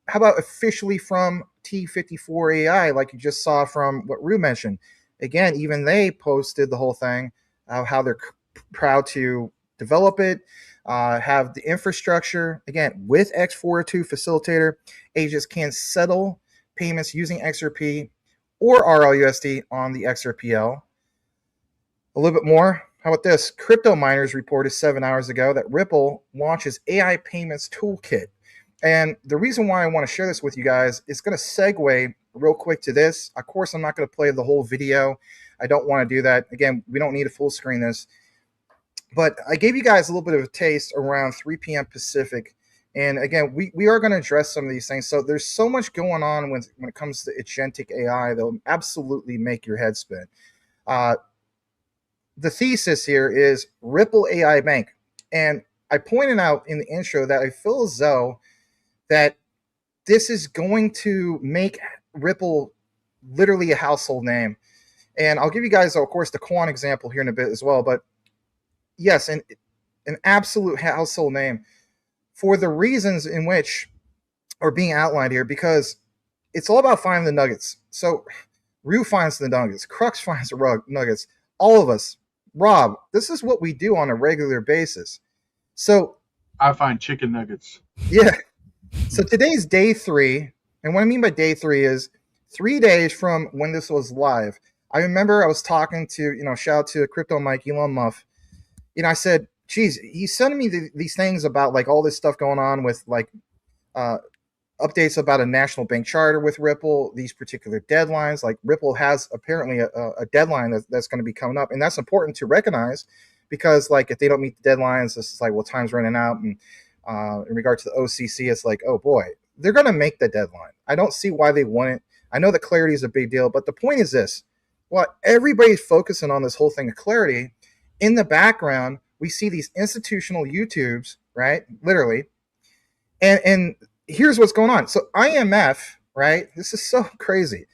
how about officially from T54 AI, like you just saw from what Rue mentioned? Again, even they posted the whole thing, how they're proud to develop it, have the infrastructure. Again, with X402 facilitator, agents can settle payments using XRP or RLUSD on the XRPL. A little bit more. How about this? Crypto Miners reported 7 hours ago that Ripple launches AI payments toolkit. And the reason why I want to share this with you guys is going to segue real quick to this. Of course, I'm not going to play the whole video. I don't want to do that. Again, we don't need to full screen this. But I gave you guys a little bit of a taste around 3 p.m. Pacific. And again, we are going to address some of these things. So there's so much going on when it comes to agentic AI that will absolutely make your head spin. the thesis here is Ripple AI Bank. And I pointed out in the intro that I feel as though that this is going to make Ripple literally a household name. And I'll give you guys, of course, the Quan example here in a bit as well. But yes, an absolute household name for the reasons in which are being outlined here, because it's all about finding the nuggets. So Rue finds the nuggets, Crux finds the nuggets, all of us. Rob, this is what we do on a regular basis. So I find chicken nuggets. Yeah. So today's day 3, and what I mean by day 3 is 3 days from when this was live. I remember I was talking to, shout out to Crypto Mike, Elon Musk. I said, geez, he's sending me these things about like all this stuff going on with like updates about a national bank charter with Ripple, these particular deadlines. Like Ripple has apparently a deadline that's going to be coming up. And that's important to recognize, because like if they don't meet the deadlines, it's like, well, time's running out. And in regard to the OCC, it's like, oh boy, they're going to make the deadline. I don't see why they wouldn't. I know that clarity is a big deal, but the point is this: while everybody's focusing on this whole thing of clarity, in the background, we see these institutional YouTubes, right? Literally. And here's what's going on. So IMF, right? This is so crazy.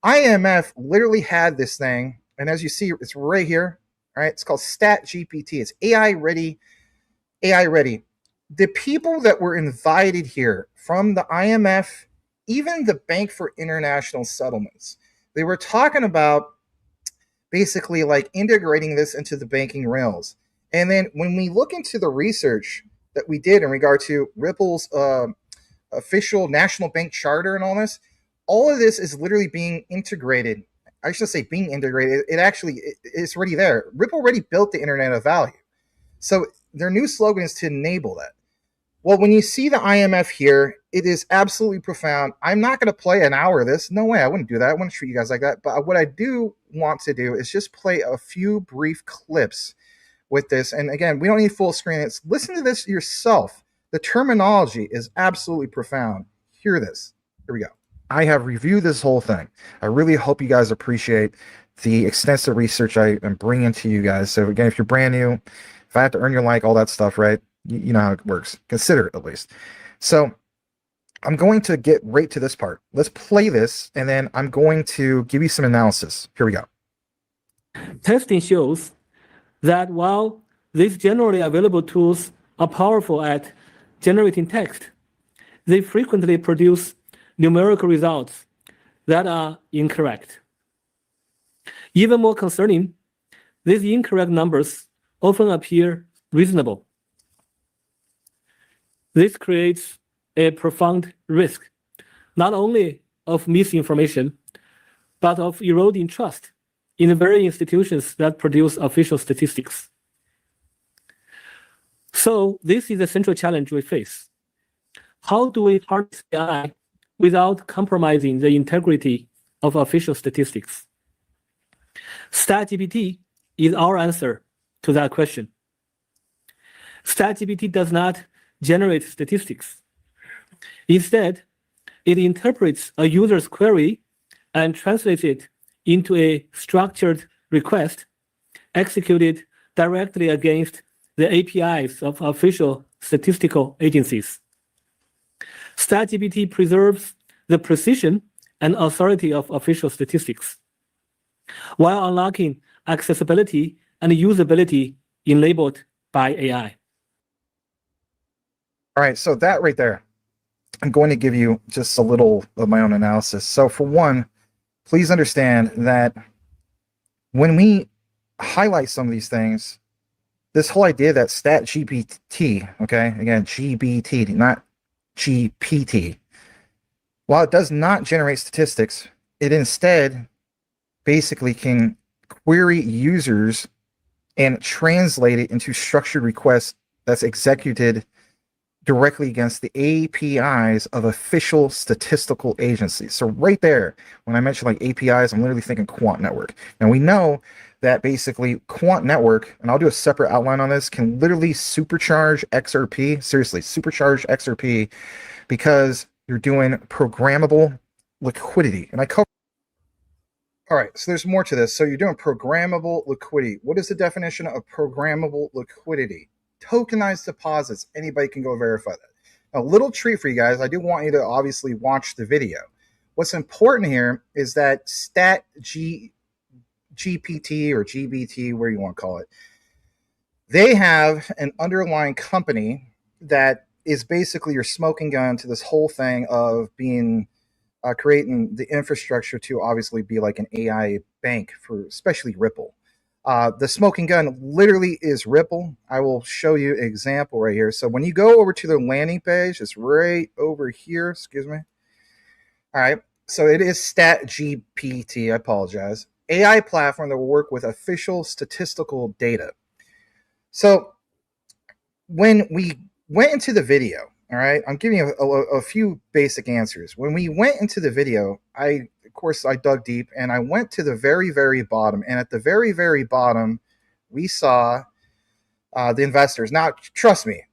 IMF literally had this thing, and as you see, it's right here, right? It's called StatGPT. It's AI ready. The people that were invited here from the IMF, even the Bank for International Settlements, they were talking about basically like integrating this into the banking rails. And then when we look into the research that we did in regard to Ripple's official national bank charter and all of this is literally being integrated. I should say being integrated. It's already there. Ripple already built the Internet of Value. So their new slogan is to enable that. Well, when you see the IMF here, it is absolutely profound. I'm not going to play an hour of this. No way. I wouldn't do that. I wouldn't treat you guys like that. But what I do want to do is just play a few brief clips with this. And again, we don't need full screen. It's listen to this yourself. The terminology is absolutely profound. Hear this. Here we go. I have reviewed this whole thing. I really hope you guys appreciate the extensive research I am bringing to you guys. So again, if you're brand new, if I have to earn your like, all that stuff, right? You know how it works. Consider it at least. So I'm going to get right to this part. Let's play this, and then I'm going to give you some analysis. Here we go. Testing shows that while these generally available tools are powerful at generating text, they frequently produce numerical results that are incorrect. Even more concerning, these incorrect numbers often appear reasonable. This creates a profound risk, not only of misinformation, but of eroding trust in the very institutions that produce official statistics. So this is the central challenge we face. How do we harness AI without compromising the integrity of official statistics? StatGPT is our answer to that question. StatGPT does not generate statistics. Instead, it interprets a user's query and translates it into a structured request executed directly against the APIs of official statistical agencies. StatGPT preserves the precision and authority of official statistics, while unlocking accessibility and usability enabled by AI. All right, so that right there, I'm going to give you just a little of my own analysis. So for one, please understand that when we highlight some of these things, this whole idea that StatGPT, okay, again, GBT, not GPT, while it does not generate statistics, it instead basically can query users and translate it into structured requests that's executed directly against the APIs of official statistical agencies. So right there, when I mention like APIs, I'm literally thinking quant network. And we know that basically quant network, and I'll do a separate outline on this, can literally supercharge XRP, seriously, supercharge XRP, because you're doing programmable liquidity. And I cover All right, so there's more to this. So you're doing programmable liquidity. What is the definition of programmable liquidity? Tokenized deposits. Anybody can go verify that. A little treat for you guys. I do want you to obviously watch the video. What's important here is that GPT or GBT, where you want to call it, they have an underlying company that is basically your smoking gun to this whole thing of being creating the infrastructure to obviously be like an AI bank for especially Ripple. The smoking gun literally is Ripple. I will show you an example right here. So when you go over to the landing page, it's right over here. Excuse me. All right. So it is StatGPT. I apologize. AI platform that will work with official statistical data. So when we went into the video, all right, I'm giving you a few basic answers. When we went into the video, of course, I dug deep and I went to the very, very bottom. And at the very, very bottom, we saw the investors. Now, trust me,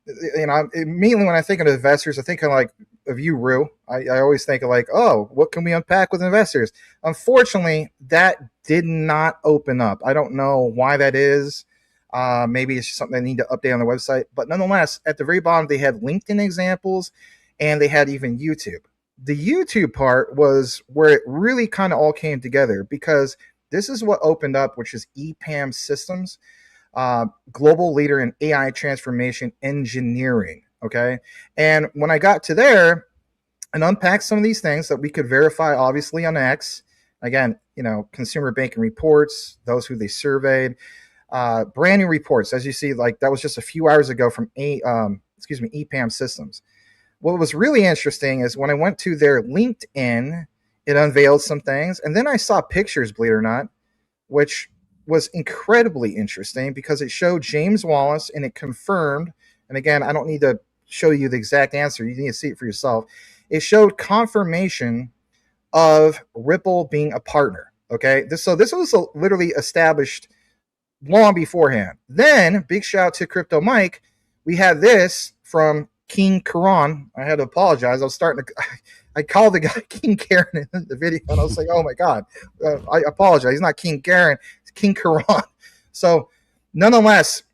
immediately when I think of investors, I think of you, Rue. I always think of oh, what can we unpack with investors? Unfortunately, that did not open up. I don't know why that is. Maybe it's just something I need to update on the website. But nonetheless, at the very bottom, they had LinkedIn examples and they had even YouTube. The YouTube part was where it really kind of all came together because this is what opened up, which is EPAM Systems, global leader in AI transformation engineering. Okay. And when I got to there and unpacked some of these things that we could verify, obviously on X, again, consumer banking reports, those who they surveyed, brand new reports, as you see, that was just a few hours ago from EPAM Systems. What was really interesting is when I went to their LinkedIn, it unveiled some things, and then I saw pictures, believe it or not, which was incredibly interesting because it showed James Wallace and it confirmed, and again, I don't need to show you the exact answer, you need to see it for yourself. It showed confirmation of Ripple being a partner. Okay, this was literally established long beforehand. Then, big shout out to Crypto Mike. We had this from King Karan. I had to apologize. I called the guy King Karen in the video, and I was like, oh my God. I apologize. He's not King Karen. It's King Karan. So, nonetheless,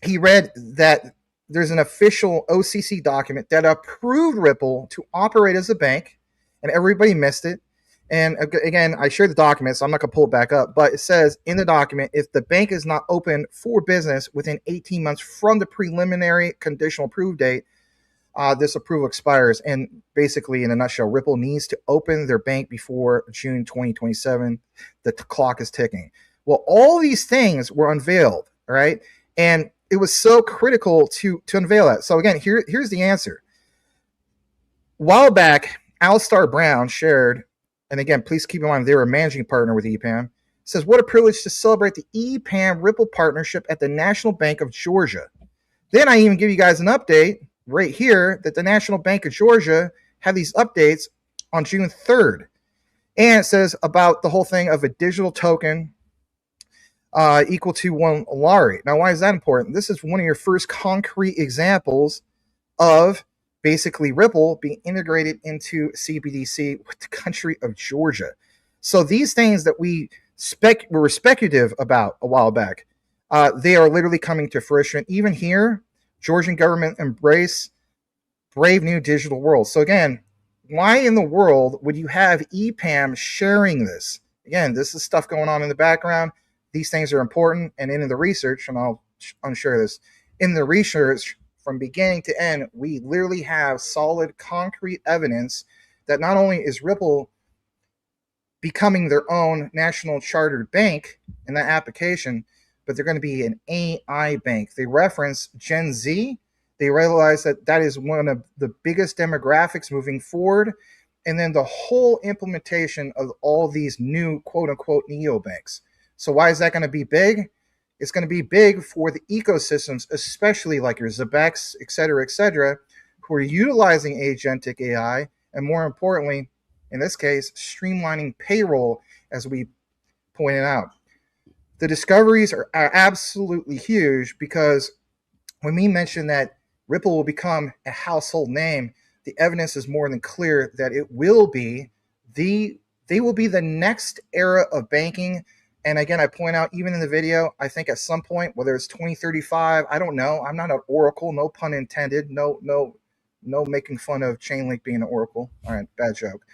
he read that there's an official OCC document that approved Ripple to operate as a bank, and everybody missed it. And again, I shared the document, so I'm not going to pull it back up. But it says in the document, if the bank is not open for business within 18 months from the preliminary conditional approved date, this approval expires. And basically, in a nutshell, Ripple needs to open their bank before June 2027. The clock is ticking. Well, all these things were unveiled, all right? And it was so critical to unveil that. So again, here's the answer. A while back, Alistair Brown shared, and again, please keep in mind they were a managing partner with EPAM, says, what a privilege to celebrate the EPAM Ripple partnership at the National Bank of Georgia. Then I even give you guys an update right here that the National Bank of Georgia had these updates on June 3rd. And it says about the whole thing of a digital token equal to one Lari. Now, why is that important? This is one of your first concrete examples of basically Ripple being integrated into CBDC with the country of Georgia. So these things that we were speculative about a while back, they are literally coming to fruition. Even here, Georgian government embrace brave new digital world. So again, why in the world would you have EPAM sharing this? Again, this is stuff going on in the background. These things are important. And in the research, and I'll unshare this, in the research, from beginning to end, we literally have solid, concrete evidence that not only is Ripple becoming their own national chartered bank in that application, but they're going to be an AI bank. They reference Gen Z. They realize that that is one of the biggest demographics moving forward. And then the whole implementation of all these new quote-unquote neobanks. So why is that going to be big? It's going to be big for the ecosystems, especially like your Zebecs, et cetera, who are utilizing agentic AI, and more importantly, in this case, streamlining payroll, as we pointed out. The discoveries are absolutely huge because when we mention that Ripple will become a household name, the evidence is more than clear that it will be the They will be the next era of banking. And again, I point out, even in the video, I think at some point, whether it's 2035, I don't know. I'm not an oracle, no pun intended. No making fun of Chainlink being an oracle. All right, bad joke.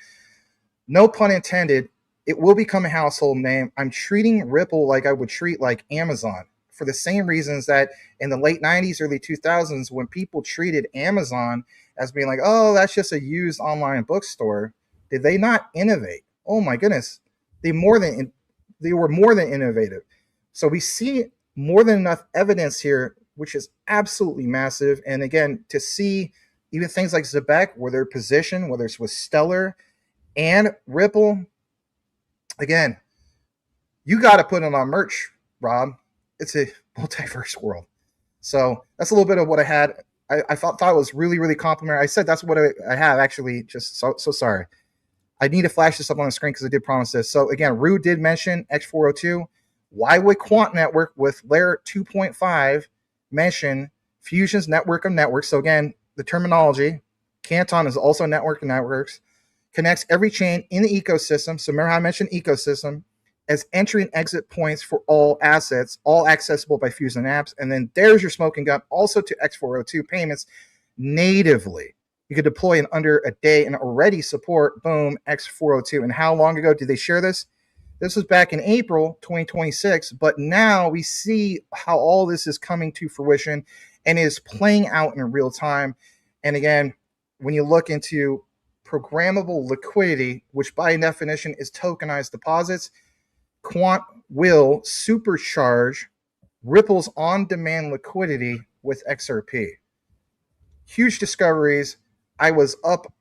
No pun intended. It will become a household name. I'm treating Ripple like I would treat like Amazon, for the same reasons that in the late 90s, early 2000s, when people treated Amazon as being like, oh, that's just a used online bookstore, did they not innovate? Oh my goodness, they were more than innovative. So we see more than enough evidence here, which is absolutely massive. And again, to see even things like Zebec, where their position, whether it's with Stellar and Ripple, again, you got to put it on merch, Rob. It's a multiverse world. So that's a little bit of what I had. I thought it was really, really complimentary. I said that's what I have, actually. Just so sorry. I need to flash this up on the screen because I did promise this. So again, Rue did mention X402. Why would Quant Network with layer 2.5 mention Fusion's network of networks? So again, the terminology, Canton is also a network of networks, connects every chain in the ecosystem. So remember how I mentioned ecosystem as entry and exit points for all assets, all accessible by Fusion apps. And then there's your smoking gun also to X402 payments natively. You could deploy in under a day and already support, boom, X402. And how long ago did they share this? This was back in April 2026, but now we see how all this is coming to fruition and is playing out in real time. And again, when you look into programmable liquidity, which by definition is tokenized deposits, Quant will supercharge Ripple's on-demand liquidity with XRP. Huge discoveries. I was up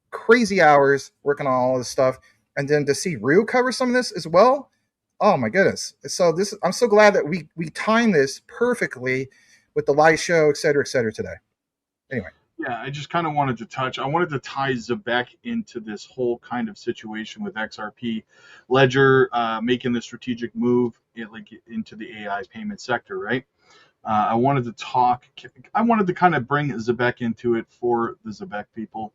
crazy hours working on all this stuff. And then to see Rue cover some of this as well, oh my goodness. So I'm so glad that we timed this perfectly with the live show, et cetera, today. Anyway. Yeah, I just kind of wanted to I wanted to tie Zebec into this whole kind of situation with XRP Ledger making the strategic move into the AI payment sector, right? I wanted to kind of bring Zebec into it for the Zebec people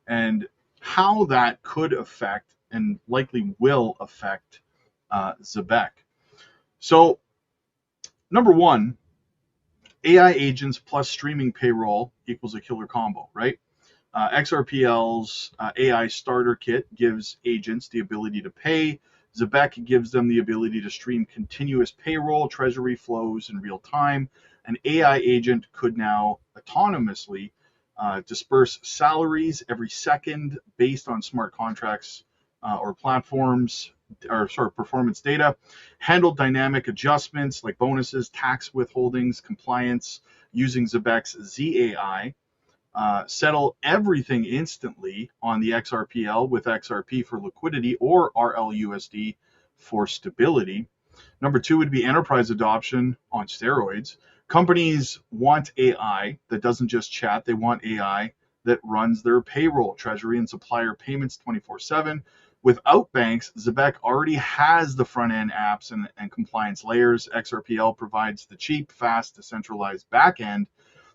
and how that could affect and likely will affect Zebec. So, number one, AI agents plus streaming payroll equals a killer combo, right? XRPL's AI starter kit gives agents the ability to pay. Zebec gives them the ability to stream continuous payroll, treasury flows in real time. An AI agent could now autonomously disperse salaries every second based on smart contracts or platforms, performance data, handle dynamic adjustments like bonuses, tax withholdings, compliance using Zebec's ZAI, settle everything instantly on the XRPL with XRP for liquidity or RLUSD for stability. Number two would be enterprise adoption on steroids. Companies want AI that doesn't just chat. They want AI that runs their payroll, treasury, and supplier payments 24/7. Without banks, Zebec already has the front-end apps and compliance layers. XRPL provides the cheap, fast, decentralized back-end.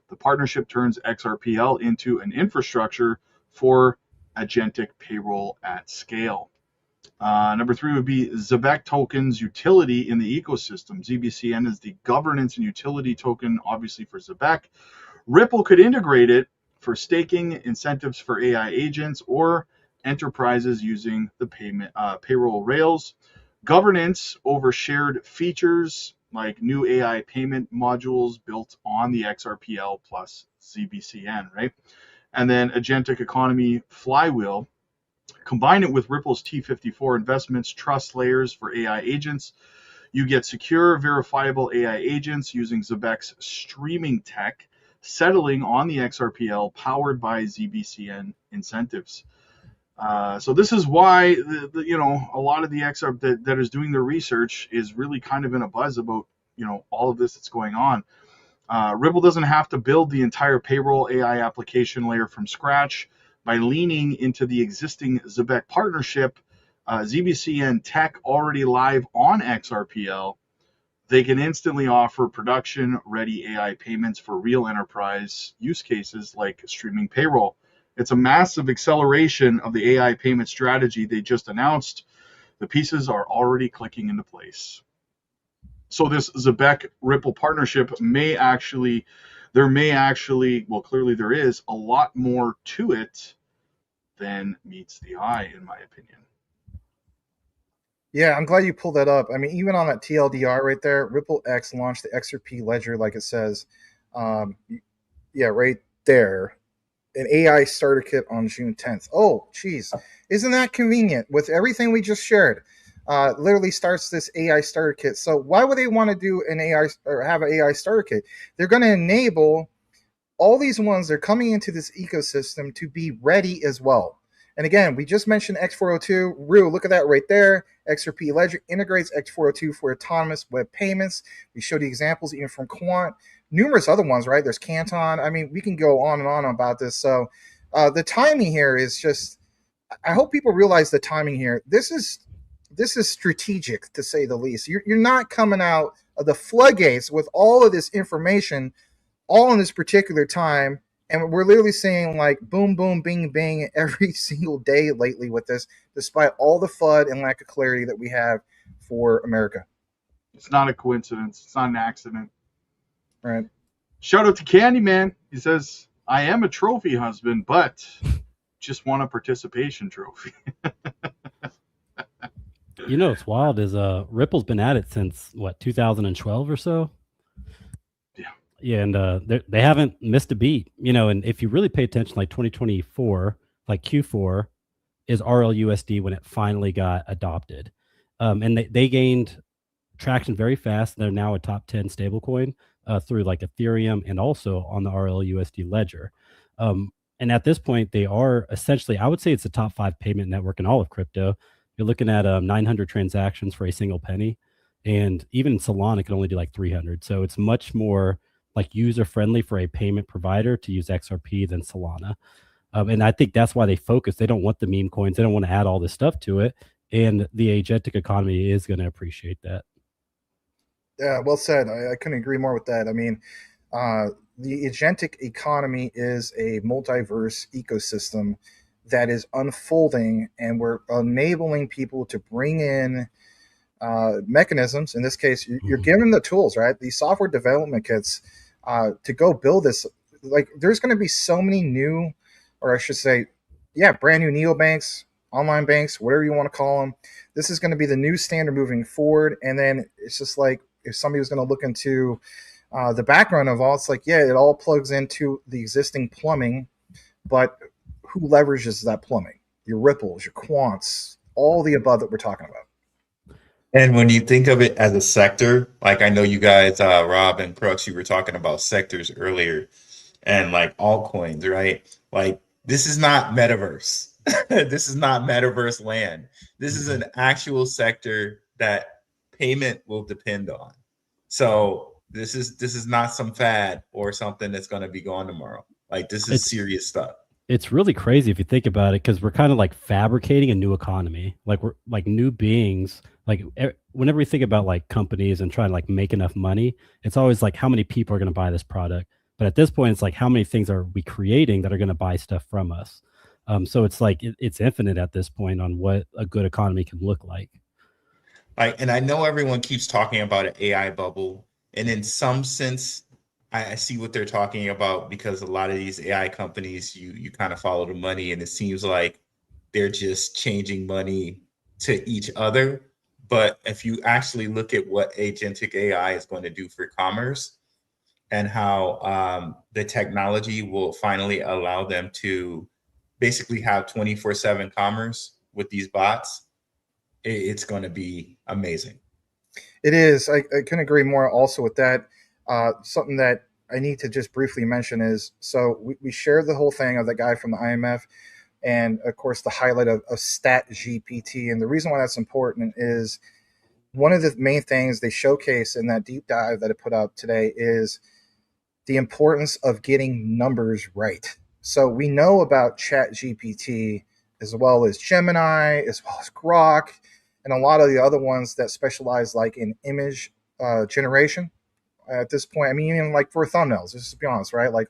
The partnership turns XRPL into an infrastructure for agentic payroll at scale. Number three would be Zebec tokens utility in the ecosystem. ZBCN is the governance and utility token, obviously, for Zebec. Ripple could integrate it for staking, incentives for AI agents, or enterprises using the payroll rails. Governance over shared features like new AI payment modules built on the XRPL plus ZBCN, right? And then agentic economy flywheel. Combine it with Ripple's T54 investments, trust layers for AI agents. You get secure, verifiable AI agents using Zebec's streaming tech, settling on the XRPL powered by ZBCN incentives. So this is why a lot of the XRP that is doing their research is really kind of in a buzz about all of this that's going on. Ripple doesn't have to build the entire payroll AI application layer from scratch. By leaning into the existing Zebec partnership, ZBCN tech already live on XRPL, they can instantly offer production-ready AI payments for real enterprise use cases like streaming payroll. It's a massive acceleration of the AI payment strategy they just announced. The pieces are already clicking into place. So this Zebec Ripple partnership may actually, well, clearly there is a lot more to it than meets the eye, in my opinion. Yeah, I'm glad you pulled that up. I mean, even on that TLDR right there, Ripple X launched the XRP ledger, like it says. Yeah, right there. An AI starter kit on June 10th. Oh, geez. Isn't that convenient with everything we just shared? Literally starts this AI starter kit. So why would they want to do an AI or have an AI starter kit? They're going to enable all these ones that are coming into this ecosystem to be ready as well. And again, we just mentioned X402. Rue, look at that right there. XRP Ledger integrates X402 for autonomous web payments. We showed the examples even from Quant. Numerous other ones, right? There's Canton. I mean, we can go on and on about this. So the timing here is just, I hope people realize the timing here. This is strategic, to say the least. You're not coming out of the floodgates with all of this information all in this particular time. And we're literally saying like boom, boom, bing, bing every single day lately with this, despite all the FUD and lack of clarity that we have for America. It's not a coincidence. It's not an accident. Right. Shout out to Candyman. He says, I am a trophy husband, but just want a participation trophy. You know what's wild is Ripple's been at it since, what, 2012 or so? Yeah, and they haven't missed a beat, you know. And if you really pay attention, like 2024, like Q4 is RLUSD when it finally got adopted, and they gained traction very fast. They're now a top 10 stablecoin through like Ethereum and also on the RLUSD ledger. And at this point, they are essentially, I would say, it's a top 5 payment network in all of crypto. You're looking at 900 transactions for a single penny, and even Solana can only do like 300. So it's much more like user friendly for a payment provider to use XRP than Solana. And I think that's why they focus. They don't want the meme coins. They don't want to add all this stuff to it. And the agentic economy is going to appreciate that. Yeah, well said. I couldn't agree more with that. I mean, the agentic economy is a multiverse ecosystem that is unfolding, and we're enabling people to bring in mechanisms. In this case, you're giving them the tools, right? These software development kits to go build this. Like, there's going to be so many new, or I should say, brand new neobanks, online banks, whatever you want to call them. This is going to be the new standard moving forward. And then it's just like, if somebody was going to look into the background of all, it's like, it all plugs into the existing plumbing, but who leverages that plumbing? Your Ripples, your Quants, all the above that we're talking about. And when you think of it as a sector, like I know you guys, Rob and Crux, you were talking about sectors earlier and like altcoins, right? Like, this is not metaverse. This is not metaverse land. This is an actual sector that payment will depend on. So this is not some fad or something that's going to be gone tomorrow. Like, this is serious stuff. It's really crazy if you think about it, because we're kind of like fabricating a new economy. Like, we're like new beings. Like, whenever we think about like companies and trying to like make enough money, it's always like how many people are going to buy this product. But at this point, it's like how many things are we creating that are going to buy stuff from us. So it's like it's infinite at this point on what a good economy can look like. And I know everyone keeps talking about an AI bubble, and in some sense, I see what they're talking about, because a lot of these AI companies, you kind of follow the money, and it seems like they're just changing money to each other. But if you actually look at what agentic AI is going to do for commerce and how the technology will finally allow them to basically have 24/7 commerce with these bots, it's going to be amazing. It is. I couldn't agree more also with that. Something that I need to just briefly mention is, so we shared the whole thing of the guy from the IMF, and of course the highlight of Stat GPT. And the reason why that's important is one of the main things they showcase in that deep dive that I put up today is the importance of getting numbers right. So we know about Chat GPT as well as Gemini, as well as Grok, and a lot of the other ones that specialize like in image generation. At this point, I mean, even like for thumbnails, just to be honest, right? Like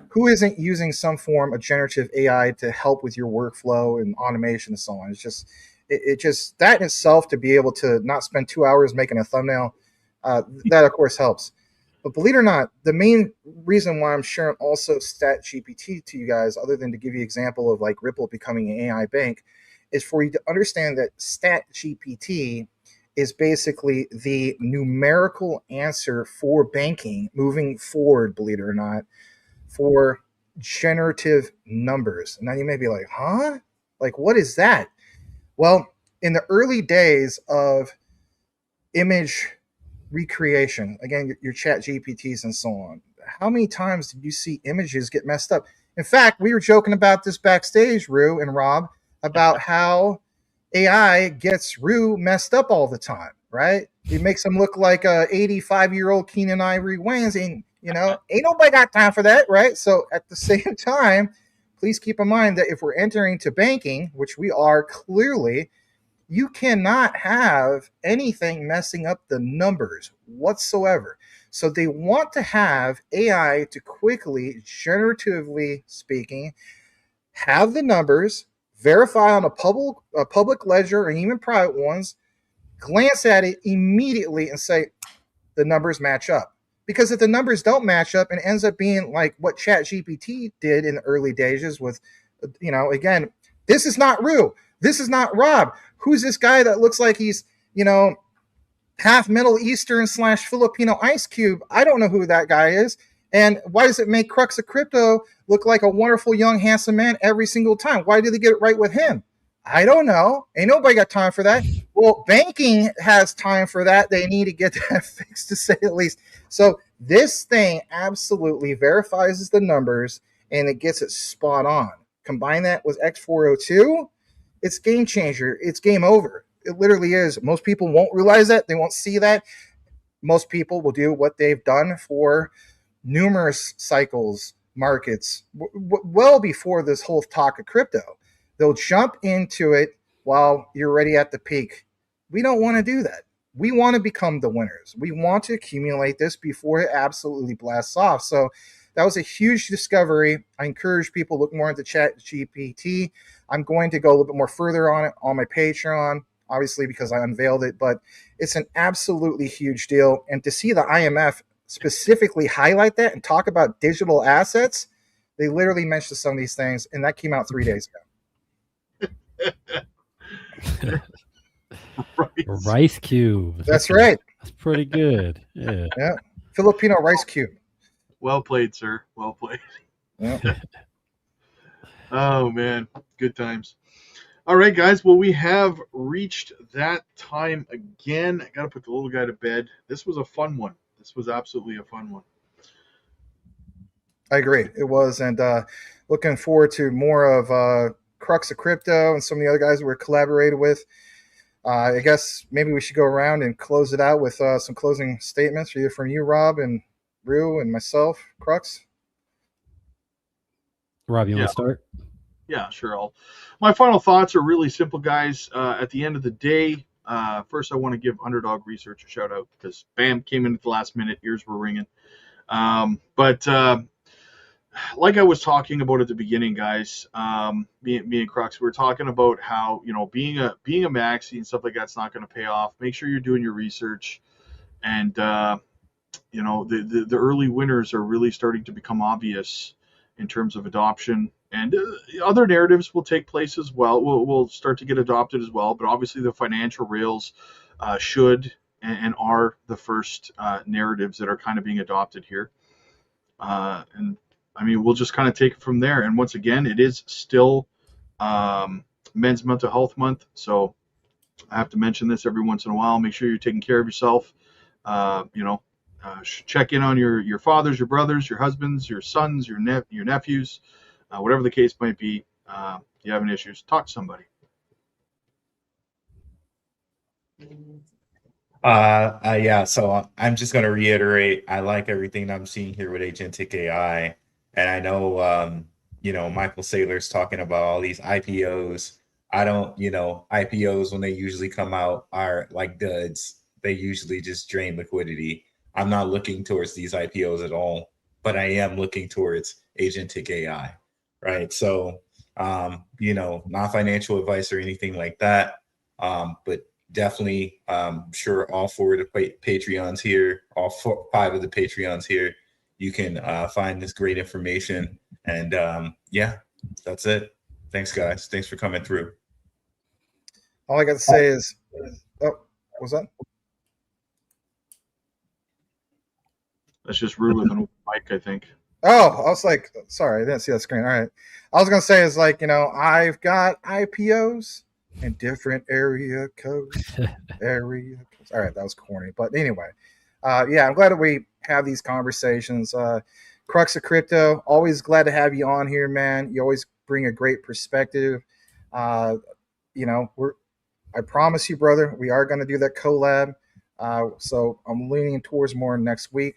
who isn't using some form of generative AI to help with your workflow and automation and so on? It's just, it just, that in itself, to be able to not spend 2 hours making a thumbnail, that of course helps. But believe it or not, the main reason why I'm sharing also Stat GPT to you guys, other than to give you an example of like Ripple becoming an AI bank, is for you to understand that Stat GPT is basically the numerical answer for banking moving forward, believe it or not, for generative numbers. Now you may be like, huh? Like, what is that? Well, in the early days of image recreation, again, your chat GPTs and so on, how many times did you see images get messed up? In fact, we were joking about this backstage, Rue and Rob, about how AI gets Rue messed up all the time, right? It makes him look like a 85-year-old Keenan Ivory Wayans, and ain't nobody got time for that, right? So at the same time, please keep in mind that if we're entering to banking, which we are clearly, you cannot have anything messing up the numbers whatsoever. So they want to have AI to quickly, generatively speaking, have the numbers, verify on a public ledger and even private ones, glance at it immediately and say, the numbers match up. Because if the numbers don't match up and ends up being like what ChatGPT did in the early days with, again, this is not Rue. This is not Rob. Who's this guy that looks like he's, half Middle Eastern / Filipino Ice Cube? I don't know who that guy is. And why does it make Crux of Crypto look like a wonderful, young, handsome man every single time? Why did they get it right with him? I don't know. Ain't nobody got time for that. Well, banking has time for that. They need to get that fixed, to say the least. So this thing absolutely verifies the numbers, and it gets it spot on. Combine that with X402, it's game changer. It's game over. It literally is. Most people won't realize that. They won't see that. Most people will do what they've done for numerous cycles, markets, well before this whole talk of crypto. They'll jump into it while you're already at the peak. We don't want to do that. We want to become the winners. We want to accumulate this before it absolutely blasts off. So that was a huge discovery. I encourage people to look more into Chat GPT. I'm going to go a little bit more further on it on my Patreon, obviously, because I unveiled it, but it's an absolutely huge deal. And to see the IMF specifically highlight that and talk about digital assets, they literally mentioned some of these things, and that came out 3 days ago. Rice cube. That's right. That's pretty good. Yeah. Yeah. Filipino rice cube. Well played, sir. Well played. Yeah. Oh man, good times. All right, guys. Well, we have reached that time again. I gotta put the little guy to bed. This was a fun one. This was absolutely a fun one. I agree. It was, and looking forward to more of Crux of Crypto and some of the other guys that we're collaborated with. I guess maybe we should go around and close it out with some closing statements, either from you, Rob, and Rue, and myself, Crux. Rob, you want to start? Yeah, sure. My final thoughts are really simple, guys. At the end of the day, first I want to give Underdog Research a shout out because bam, came in at the last minute, ears were ringing. But like I was talking about at the beginning, guys, me and Crux, we were talking about how, being a maxi and stuff like that's not going to pay off. Make sure you're doing your research, and the early winners are really starting to become obvious in terms of adoption, and other narratives will take place as well. Will start to get adopted as well, but obviously the financial rails should and are the first narratives that are kind of being adopted here, and I mean, we'll just kind of take it from there. And once again, it is still Men's Mental Health Month. So I have to mention this every once in a while. Make sure you're taking care of yourself. Check in on your fathers, your brothers, your husbands, your sons, your nephews, whatever the case might be. You having issues, talk to somebody. Yeah, so I'm just going to reiterate, I like everything I'm seeing here with agentic AI. And I know, Michael Saylor's talking about all these IPOs. I don't, IPOs, when they usually come out, are like duds. They usually just drain liquidity. I'm not looking towards these IPOs at all. but I am looking towards agentic AI, right? So, you know, not financial advice or anything like that, but definitely, sure, all 4 of the Patreons here, all 5 of the Patreons here, you can find this great information. And yeah, that's it. Thanks, guys. Thanks for coming through. All I got to say is, oh, what's that? That's just Rue with an open mic, I think. Oh, I was like, sorry, I didn't see that screen. All right. I was going to say is like, you know, I've got IPOs in different area codes. All right, that was corny. But anyway, yeah, I'm glad that we have these conversations. Crux of Crypto, always glad to have you on here, man. You always bring a great perspective. You know, I promise you, brother, we are going to do that collab. So I'm leaning towards more next week.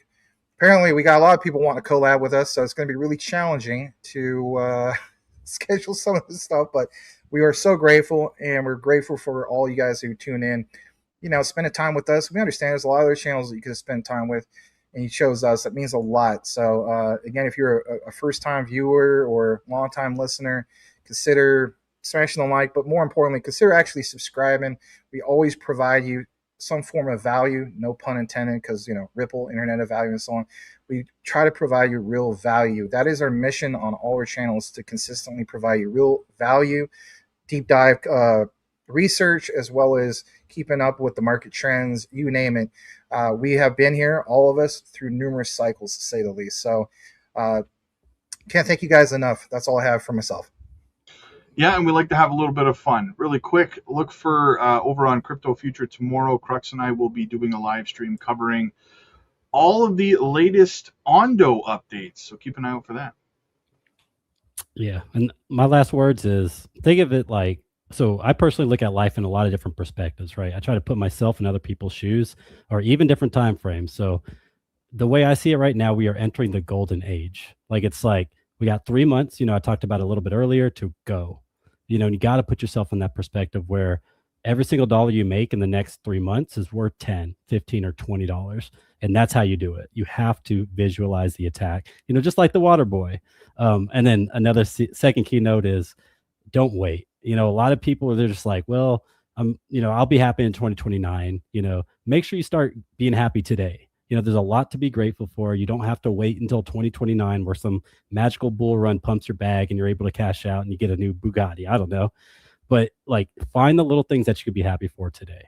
Apparently, we got a lot of people wanting to collab with us, so it's going to be really challenging to schedule some of this stuff. But we are so grateful, and we're grateful for all you guys who tune in, you know, spending time with us. We understand there's a lot of other channels that you could spend time with, and you chose us. That means a lot. So, again, if you're a first-time viewer or long-time listener, consider smashing the like, but more importantly, consider actually subscribing. We always provide you some form of value, no pun intended, because, you know, Ripple, internet of value, and so on. We try to provide you real value. That is our mission on all our channels, to consistently provide you real value, deep dive research, as well as keeping up with the market trends, you name it. We have been here, all of us, through numerous cycles, to say the least. So can't thank you guys enough. That's all I have for myself. Yeah, and we like to have a little bit of fun. Really quick, look for over on Crypto Future tomorrow. Crux and I will be doing a live stream covering all of the latest Ondo updates. So keep an eye out for that. Yeah, and my last words is, think of it like, so I personally look at life in a lot of different perspectives, right? I try to put myself in other people's shoes, or even different time frames. So the way I see it right now, we are entering the golden age. Like, it's like we got 3 months, you know, I talked about it a little bit earlier, to go. You know, and you got to put yourself in that perspective where every single dollar you make in the next 3 months is worth $10, $15, or $20. And that's how you do it. You have to visualize the attack, you know, just like the water boy. And then another second keynote is, don't wait. You know, a lot of people, they're just like, well, you know, I'll be happy in 2029. You know, make sure you start being happy today. You know, there's a lot to be grateful for. You don't have to wait until 2029 where some magical bull run pumps your bag and you're able to cash out and you get a new Bugatti. I don't know. But like, find the little things that you could be happy for today.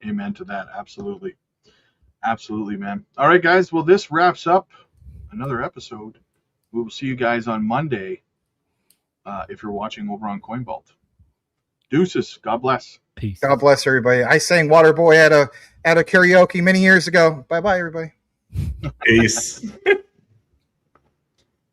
Amen to that. Absolutely. Absolutely, man. All right, guys. Well, this wraps up another episode. We will see you guys on Monday if you're watching over on CoinVault. Deuces. God bless. Peace. God bless everybody. I sang Waterboy at a karaoke many years ago. Bye-bye, everybody. Peace.